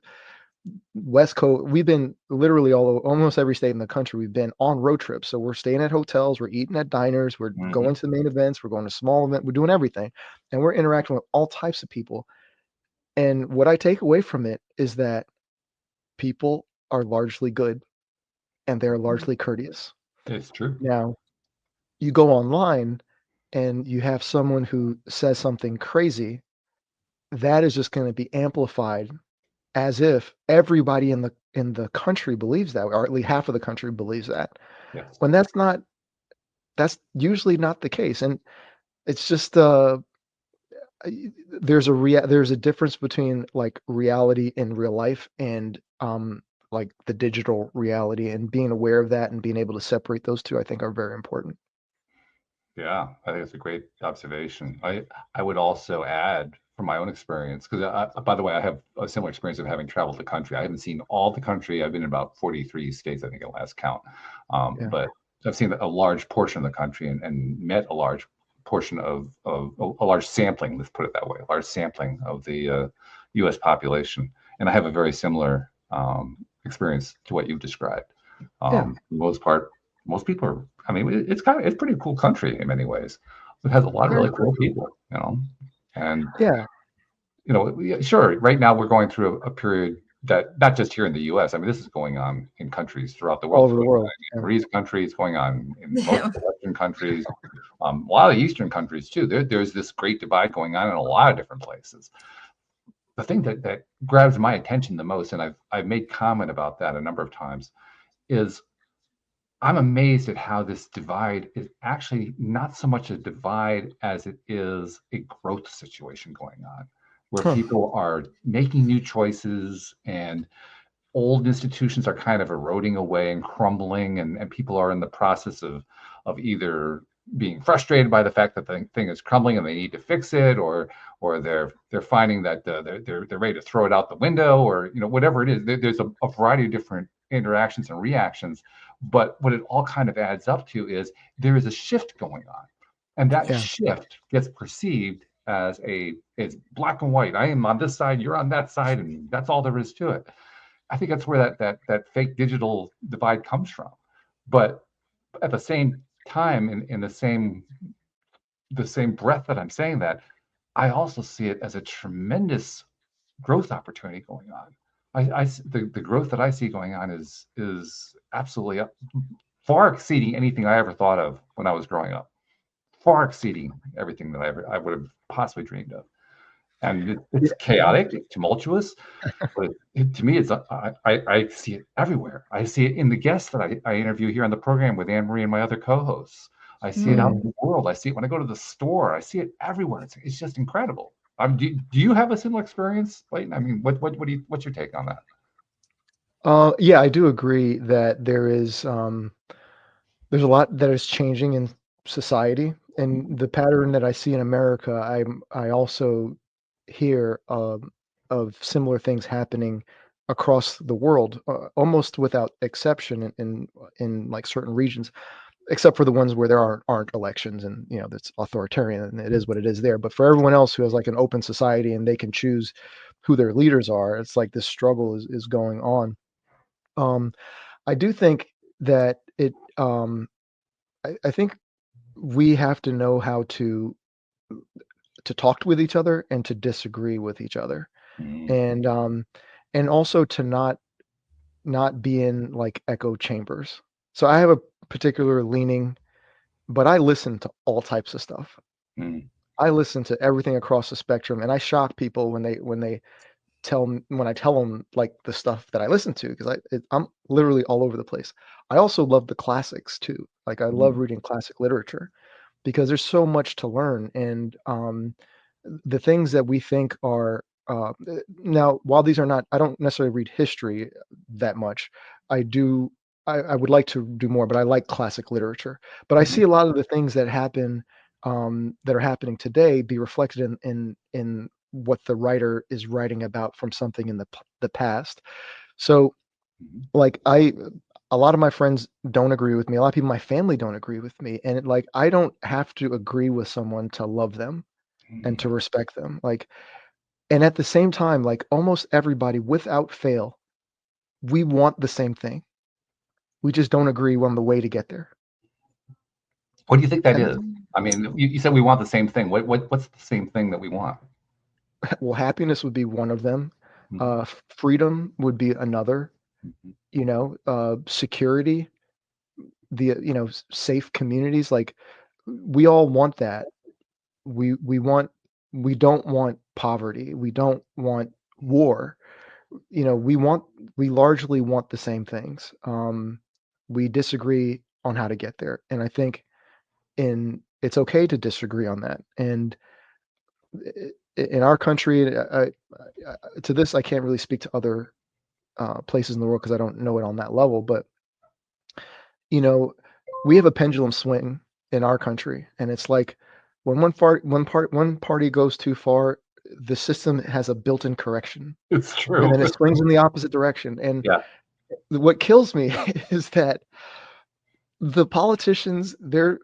West Coast, we've been literally almost every state in the country. We've been on road trips, so we're staying at hotels, we're eating at diners, we're going to the main events, we're going to small event, we're doing everything, and we're interacting with all types of people. And what I take away from it is that people are largely good and they're largely courteous. It's true. Now, you go online and you have someone who says something crazy, that is just going to be amplified as if everybody in the country believes that, or at least half of the country believes that. Yes. When that's usually not the case. And it's just there's a difference between like reality in real life and like the digital reality, and being aware of that and being able to separate those two, I think, are very important. Yeah, I think it's a great observation. I would also add from my own experience, because by the way, I have a similar experience of having traveled the country. I haven't seen all the country. I've been in about 43 states, I think, at last count. Yeah. But I've seen a large portion of the country and met a large portion of a large sampling, let's put it that way, a large sampling of the U.S. population. And I have a very similar experience to what you've described. For the most part, most people are, I mean, it's a pretty cool country in many ways. It has a lot of really cool people, and sure, right now we're going through a period that, not just here in the U.S., I mean, this is going on in countries throughout the world. All over the world. In Marie's country, it's going on in most of the Western countries, a lot of the Eastern countries too. There's this great divide going on in a lot of different places. The thing that grabs my attention the most, and I've made comment about that a number of times, is I'm amazed at how this divide is actually not so much a divide as it is a growth situation going on, where people are making new choices and old institutions are kind of eroding away and crumbling, and people are in the process of either being frustrated by the fact that the thing is crumbling and they need to fix it, or they're finding that they're ready to throw it out the window, or whatever it is. There's a variety of different interactions and reactions, but what it all kind of adds up to is there is a shift going on, and that shift gets perceived as it's black and white. I am on this side, you're on that side, and that's all there is to it. I think that's where that fake digital divide comes from. But at the same time, in the same breath that I'm saying that, I also see it as a tremendous growth opportunity going on. The growth that I see going on is absolutely far exceeding anything I ever thought of when I was growing up, far exceeding everything that I would have possibly dreamed of. And it's chaotic, it's tumultuous, but to me, I see it everywhere. I see it in the guests that I interview here on the program with Anne Marie and my other co-hosts. I see it out in the world. I see it when I go to the store. I see it everywhere. It's just incredible. Do you have a similar experience, Leighton? I mean, what's your take on that? Yeah, I do agree that there's a lot that is changing in society, and the pattern that I see in America, I also hear of similar things happening across the world, almost without exception in like certain regions, except for the ones where there aren't elections, and that's authoritarian, and it is what it is there. But for everyone else who has like an open society and they can choose who their leaders are, it's like this struggle is going on. I do think that I think we have to know how to talk with each other and to disagree with each other, and also to not be in like echo chambers. So I have a particular leaning, but I listen to all types of stuff. I listen to everything across the spectrum, and I shock people when I tell them like the stuff that I listen to, because I'm literally all over the place. I also love the classics too. Like I love reading classic literature because there's so much to learn, and the things that we think are now, while these are not, I don't necessarily read history that much. I do. I would like to do more, but I like classic literature. But I see a lot of the things that happen that are happening today be reflected in what the writer is writing about from something in the past. So like a lot of my friends don't agree with me. A lot of people in my family don't agree with me. And like, I don't have to agree with someone to love them and to respect them. Like, and at the same time, like almost everybody without fail, we want the same thing. We just don't agree on the way to get there. What do you think that And is? I mean, you said we want the same thing. What's the same thing that we want? well, happiness would be one of them. Mhm. Freedom would be another. Mhm. You know, security, the safe communities. Like we all want that. We want we don't want poverty. We don't want war. You know, we largely want the same things. We disagree on how to get there, and I think it's okay to disagree on that. And in our country, to this, I can't really speak to other places in the world because I don't know it on that level. But you know, we have a pendulum swing in our country, and it's like when one party goes too far, the system has a built-in correction, It's and true. then it swings in the opposite direction. And Yeah. what kills me is that the politicians, their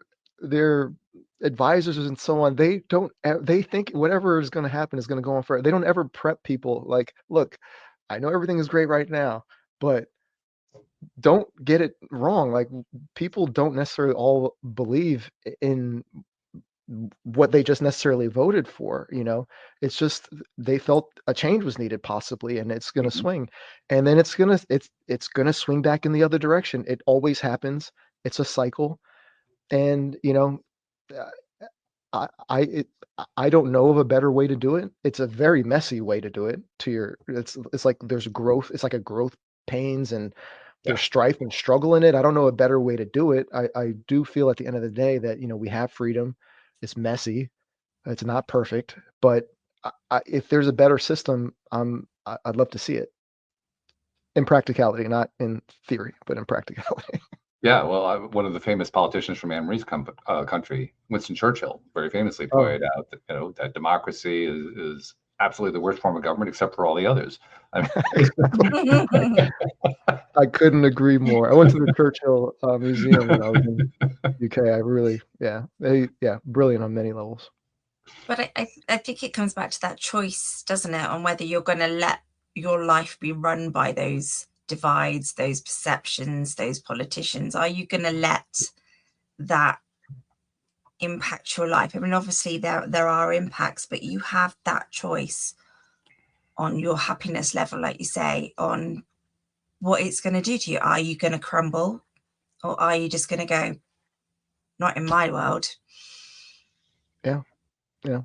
advisors and so on, they think whatever is going to happen is going to go on forever. They don't ever prep people like, look, I know everything is great right now, but don't get it wrong. Like people don't necessarily all believe in what they just necessarily voted for. It's just they felt a change was needed possibly, and it's going to Mhm. swing, and then it's going to swing back in the other direction. It always happens. It's a cycle. And uh, I I it, I don't know of a better way to do it. It's a very messy way to do it. It's like there's growth. It's like a growth pains, and Yeah. there's strife and struggle in it. I don't know a better way to do it. I do feel at the end of the day that we have freedom. It's messy. It's not perfect, but if there's a better system, I'd love to see it in practicality, not in theory, but in practicality. Yeah, well, one of the famous politicians from Anne Marie's country, Winston Churchill, very famously Oh, pointed out that that democracy is absolutely the worst form of government except for all the others. I I couldn't agree more. I went to the Churchill Museum when I was in UK. Brilliant on many levels. But I think it comes back to that choice, doesn't it, on whether you're going to let your life be run by those divides, those perceptions, those politicians. Are you going to let that impact your life? I mean, obviously there are impacts, but you have that choice on your happiness level, like you say, on what it's going to do to you. Are you going to crumble, or are you just going to go, not in my world? Yeah, yeah.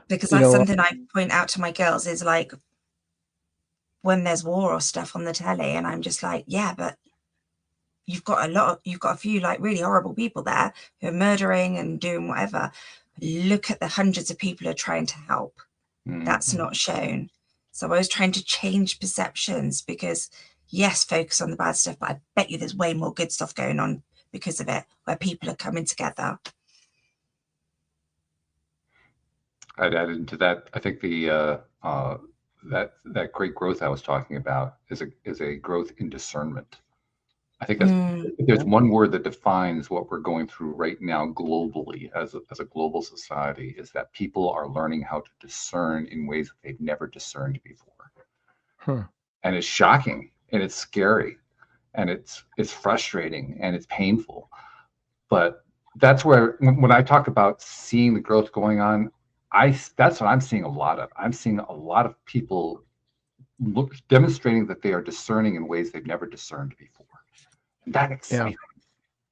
Because You that's know, something I point out to my girls is like when there's war or stuff on the telly, and I'm just like, yeah, but you've got a few like really horrible people there who are murdering and doing whatever. Look at the hundreds of people who are trying to help. That's not shown. So I was trying to change perceptions because, yes, focus on the bad stuff, but I bet you there's way more good stuff going on because of it, where people are coming together. I'd add into that. I think that great growth I was talking about is a growth in discernment. I think if there's yeah, one word that defines what we're going through right now globally as a global society is that people are learning how to discern in ways that they've never discerned before. huh, And it's shocking and it's scary and it's frustrating and it's painful. But that's where when I talk about seeing the growth going on, that's what I'm seeing a lot of. I'm seeing a lot of people demonstrating that they are discerning in ways they've never discerned before. That yeah, exciting.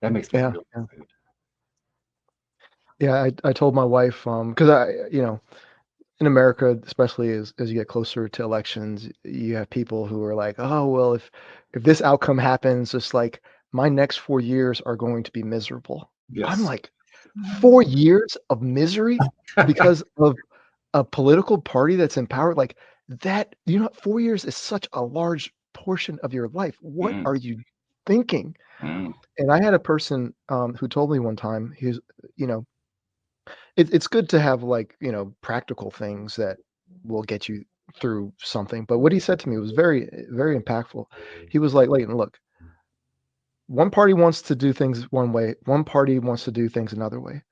That makes me yeah, really yeah. excited. Yeah, I told my wife, because in America, especially as you get closer to elections, you have people who are like, oh, well, if this outcome happens, it's like my next 4 years are going to be miserable. I'm Yes. like, 4 years of misery because of a political party that's in power? Like that, 4 years is such a large portion of your life. What Mm, are you thinking? mm, And I had a person who told me one time, you know, it's good to have like practical things that will get you through something, but what he said to me was very very impactful. He was like, Leighton, look, one party wants to do things one way, one party wants to do things another way.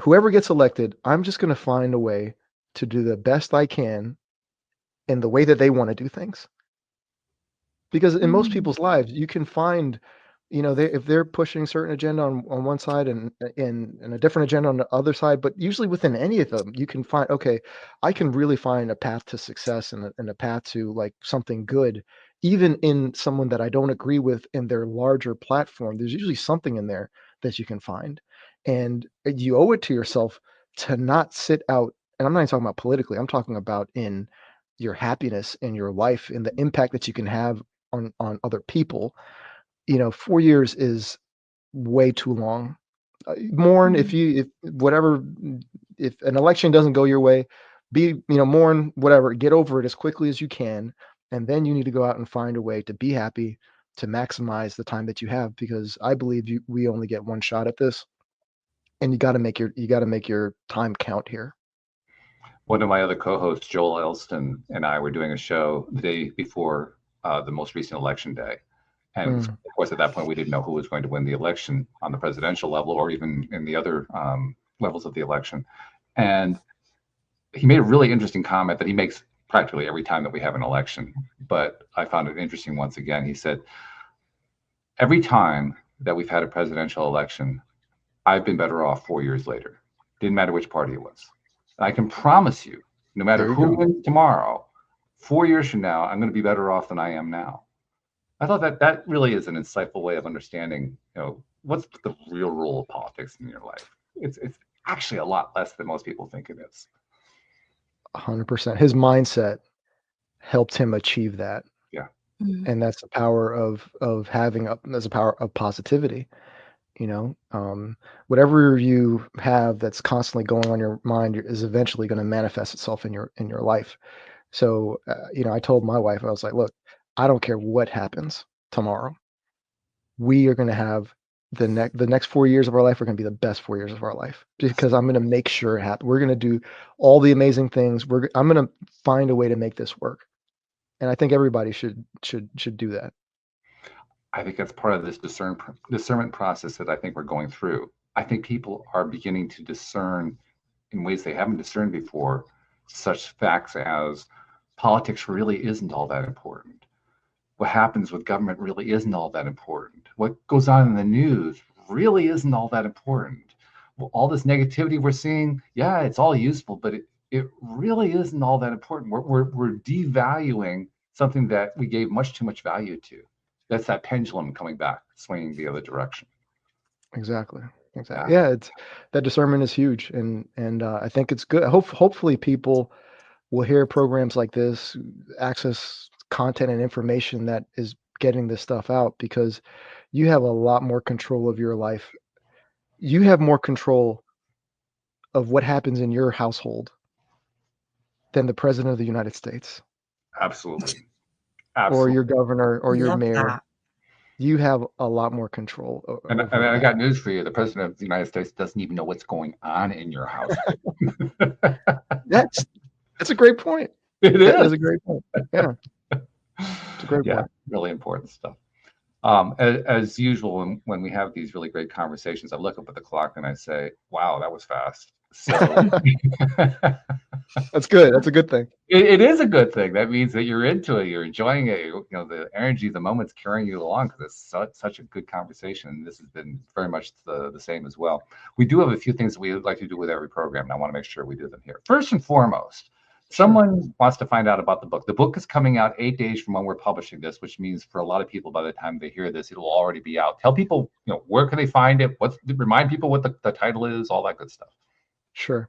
Whoever gets elected, I'm just going to find a way to do the best I can in the way that they want to do things. Because in most people's lives, you can find, if they're pushing certain agenda on one side and a different agenda on the other side, but usually within any of them, you can find, okay, I can really find a path to success and a path to like something good, even in someone that I don't agree with in their larger platform. There's usually something in there that you can find, and you owe it to yourself to not sit out. And I'm not even talking about politically. I'm talking about in your happiness in your life and the impact that you can have on other people. 4 years is way too long. Mourn if an election doesn't go your way, mourn, whatever, get over it as quickly as you can, and then you need to go out and find a way to be happy, to maximize the time that you have, because I believe we only get one shot at this, and you got to make your time count here. One of my other co-hosts, Joel Elston, and I were doing a show the day before the most recent election day. And of course, at that point, we didn't know who was going to win the election on the presidential level or even in the other levels of the election. And he made a really interesting comment that he makes practically every time that we have an election. But I found it interesting once again. He said, every time that we've had a presidential election, I've been better off 4 years later. Didn't matter which party it was. I can promise you, no matter who wins tomorrow, 4 years from now, I'm going to be better off than I am now. I thought that really is an insightful way of understanding, what's the real role of politics in your life. It's actually a lot less than most people think it is. 100%. His mindset helped him achieve that. Yeah. And that's the power of having that's the power of positivity. Whatever you have that's constantly going on your mind is eventually going to manifest itself in your life. So, I told my wife, I was like, look, I don't care what happens tomorrow. We are going to have the next 4 years of our life are going to be the best 4 years of our life, because I'm going to make sure it happens. We're going to do all the amazing things. I'm going to find a way to make this work. And I think everybody should do that. I think that's part of this discernment process that I think we're going through. I think people are beginning to discern in ways they haven't discerned before, such facts as politics really isn't all that important. What happens with government really isn't all that important. What goes on in the news really isn't all that important. Well, all this negativity we're seeing, yeah, it's all useful, but it really isn't all that important. We're devaluing something that we gave much too much value to. That's that pendulum coming back, swinging the other direction. Exactly. Yeah, it's that discernment is huge, and I think it's good. Hopefully, people will hear programs like this, access content and information that is getting this stuff out, because you have a lot more control of your life. You have more control of what happens in your household than the president of the United States. Absolutely. Or your governor or your mayor. That. You have a lot more control. And I got news for you. The president of the United States doesn't even know what's going on in your house. That's a great point. That is a great point. Yeah. It's a great point. Really important stuff. As usual, when we have these really great conversations, I look up at the clock and I say, wow, that was fast. So that's good. That's a good thing. It is a good thing. That means that you're into it. You're enjoying it. The energy, the moment's carrying you along, because it's such a good conversation. And this has been very much the same as well. We do have a few things that we would like to do with every program, and I want to make sure we do them here. First and foremost, someone wants to find out about the book. The book is coming out 8 days from when we're publishing this, which means for a lot of people, by the time they hear this, it'll already be out. Tell people, where can they find it? Remind people what the title is, all that good stuff. Sure.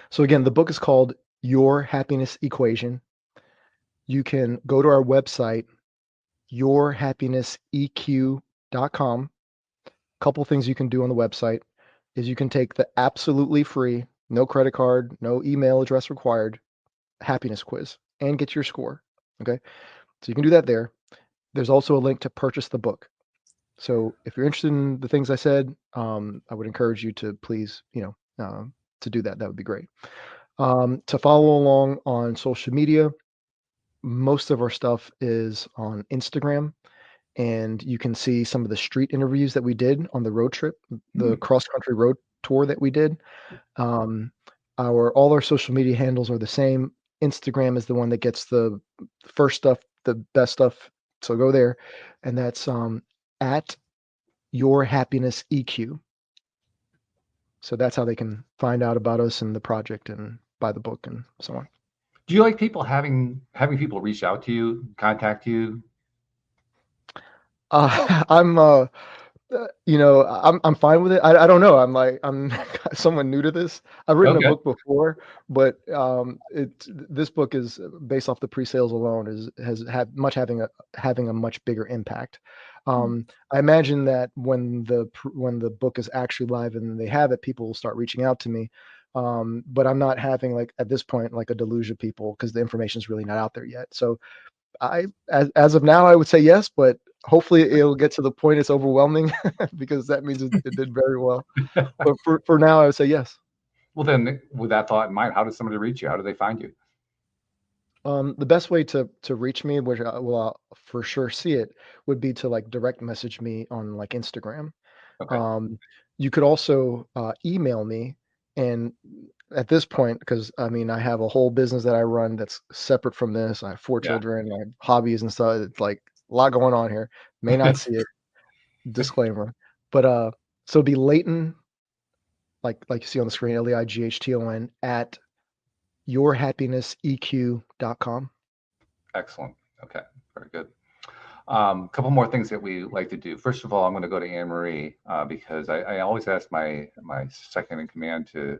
So again, the book is called Your Happiness Equation. You can go to our website, yourhappinesseq.com. Couple things you can do on the website is you can take the absolutely free, no credit card, no email address required, happiness quiz and get your score. Okay. So you can do that there. There's also a link to purchase the book. So if you're interested in the things I said, I would encourage you to please, to do that. That would be great. To follow along on social media, most of our stuff is on Instagram, and you can see some of the street interviews that we did on the road trip, the cross-country road tour that we did. All our social media handles are the same. Instagram is the one that gets the first stuff, the best stuff. So go there, and that's at Your Happiness EQ. So that's how they can find out about us and the project and buy the book and so on. Do you like people having people reach out to you, contact you? I'm I'm fine with it. I don't know. I'm someone new to this. I've written a book before, but this book is based off the pre-sales alone has having a much bigger impact. I imagine that when the book is actually live and they have it, people will start reaching out to me. But I'm not having at this point a deluge of people because the information is really not out there yet. So as of now, I would say yes, but hopefully it'll get to the point it's overwhelming because that means it did very well. But for now, I would say yes. Well, then with that thought in mind, how does somebody reach you? How do they find you? The best way to reach me, which I will for sure see it, would be to direct message me on Instagram. Okay. You could also email me, and at this point, because I have a whole business that I run that's separate from this. I have 4 children, I have hobbies and stuff. It's a lot going on here. May not see it. Disclaimer. But so it'd be Leighton, like you see on the screen, LEIGHTON at yourhappinesseq.com. Excellent. Okay. Very good. A couple more things that we like to do. First of all, I'm going to go to Anne Marie because I always ask my second in command to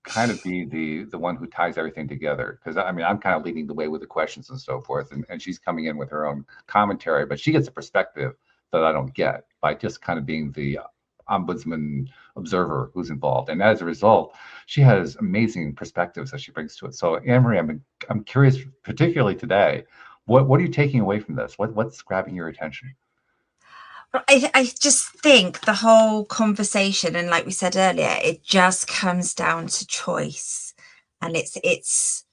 kind of be the one who ties everything together, because I'm kind of leading the way with the questions and so forth, and she's coming in with her own commentary, but she gets a perspective that I don't get by just kind of being the ombudsman observer who's involved, and as a result, she has amazing perspectives that she brings to it. So Anne Marie, I'm curious, particularly today, what are you taking away from this? What's grabbing your attention? I just think the whole conversation, and like we said earlier, it just comes down to choice. And it's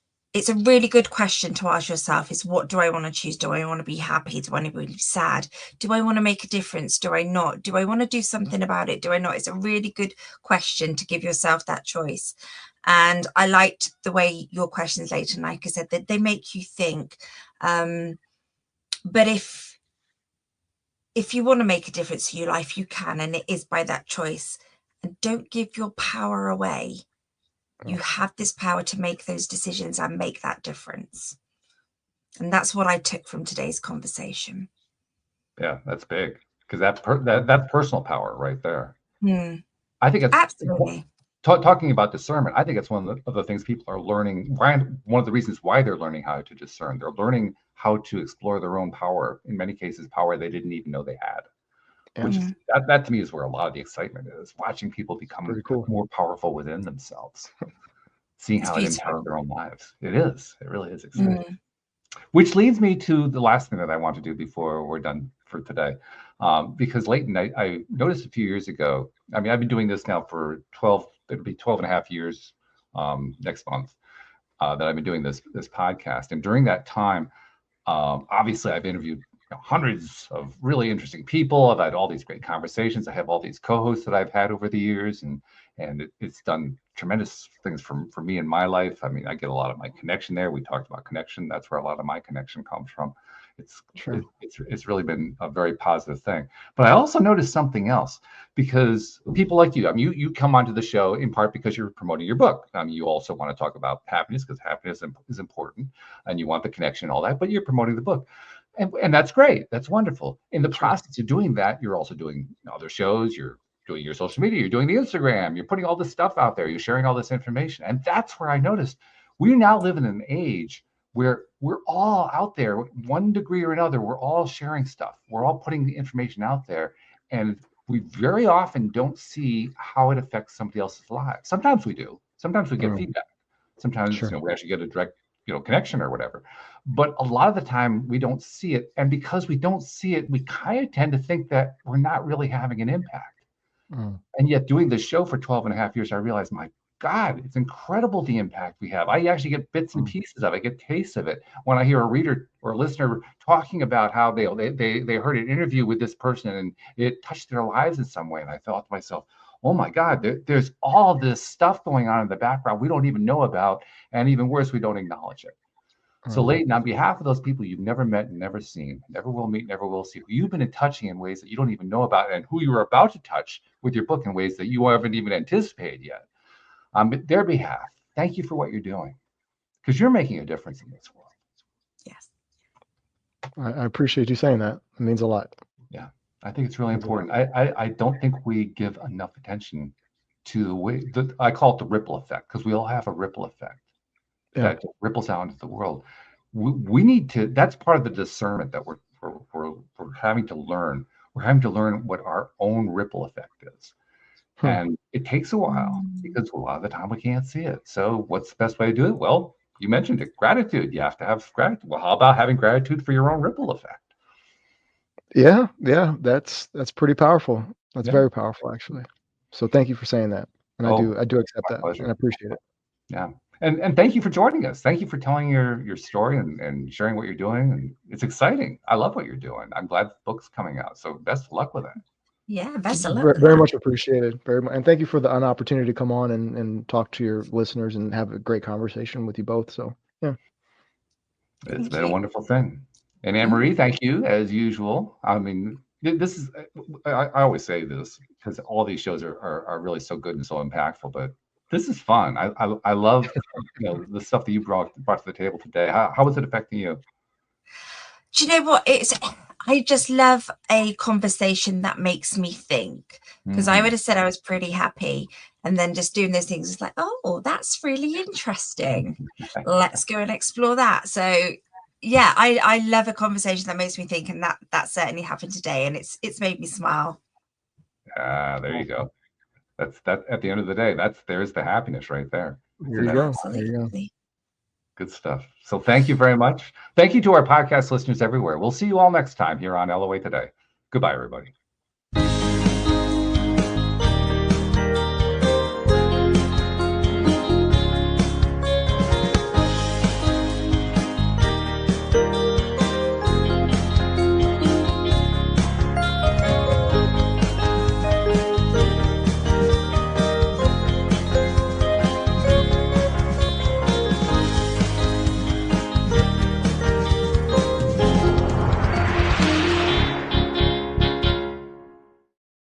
a really good question to ask yourself is, what do I want to choose? Do I want to be happy? Do I want to be sad? Do I want to make a difference? Do I not? Do I want to do something about it? Do I not? It's a really good question to give yourself that choice. And I liked the way your questions, Leighton, like I said, that they make you think. But if you want to make a difference to your life, you can, and it is by that choice. And don't give your power away. You have this power to make those decisions and make that difference. And that's what I took from today's conversation. Yeah, that's big, because that's personal power right there. I think it's absolutely talking about discernment. I think it's one of the things people are learning. One of the reasons why they're learning how to discern. They're learning how to explore their own power. In many cases, power they didn't even know they had. Which is, that to me is where a lot of the excitement is. Watching people become more powerful within themselves, seeing how it impacts their own lives. It really is exciting. Which leads me to the last thing that I want to do before we're done for today. Because Leighton, I noticed a few years ago, I've been doing this now for it'll be 12 and a half years next month that I've been doing this podcast. And during that time, obviously I've interviewed hundreds of really interesting people. I've had all these great conversations. I have all these co-hosts that I've had over the years, and it's done tremendous things for me in my life. I get a lot of my connection there. We talked about connection. That's where a lot of my connection comes from. It's really been a very positive thing. But I also noticed something else, because people like you, you come onto the show in part because you're promoting your book. You also want to talk about happiness because happiness is important, and you want the connection and all that, but you're promoting the book. And that's great. That's wonderful. In the process of doing that, you're also doing other shows. You're doing your social media. You're doing the Instagram. You're putting all this stuff out there. You're sharing all this information. And that's where I noticed we now live in an age where we're all out there, one degree or another. We're all sharing stuff. We're all putting the information out there. And we very often don't see how it affects somebody else's lives. Sometimes we do. Sometimes we get feedback. Sometimes we actually get a direct connection or whatever. But a lot of the time we don't see it. And because we don't see it, we kind of tend to think that we're not really having an impact. And yet doing this show for 12 and a half years, I realized, my God, it's incredible the impact we have. I actually get bits and pieces of it. I get tastes of it when I hear a reader or a listener talking about how they heard an interview with this person and it touched their lives in some way. And I thought to myself, oh my God, there's all this stuff going on in the background we don't even know about. And even worse, we don't acknowledge it. So Leighton, on behalf of those people you've never met and never seen, never will meet, never will see, who you've been touching in ways that you don't even know about, and who you are about to touch with your book in ways that you haven't even anticipated yet, on their behalf, thank you for what you're doing, because you're making a difference in this world. Yes. I appreciate you saying that. It means a lot. Yeah, I think it's really important. I don't think we give enough attention to the way that I call it the ripple effect, because we all have a ripple effect that ripples out into the world. We need to. That's part of the discernment that we're having to learn. We're having to learn what our own ripple effect is. And it takes a while because a lot of the time we can't see it. So what's the best way to do it? Well, you mentioned it, gratitude. You have to have gratitude. Well, how about having gratitude for your own ripple effect? Yeah, that's pretty powerful. That's very powerful, actually. So thank you for saying that. And I do accept that. Pleasure. And I appreciate it. Yeah. And thank you for joining us. Thank you for telling your story and sharing what you're doing. And it's exciting. I love what you're doing. I'm glad the book's coming out. So best of luck with it. Yeah, best of luck. Very much appreciated. Very much, and thank you for the opportunity to come on and talk to your listeners and have a great conversation with you both. So yeah, it's been a wonderful thing. And Anne-Marie, thank you as usual. I mean, this is I always say this because all these shows are really so good and so impactful, but this is fun. I love the stuff that you brought to the table today. How was it affecting you? Do you know what? I just love a conversation that makes me think, because I would have said I was pretty happy, and then just doing those things is like, oh, that's really interesting. Let's go and explore that. So yeah, I love a conversation that makes me think, and that certainly happened today, and it's made me smile. There you go. That's at the end of the day, there's the happiness right there. There you go. Absolutely. Good stuff. So thank you very much. Thank you to our podcast listeners everywhere. We'll see you all next time here on LOA Today. Goodbye, everybody.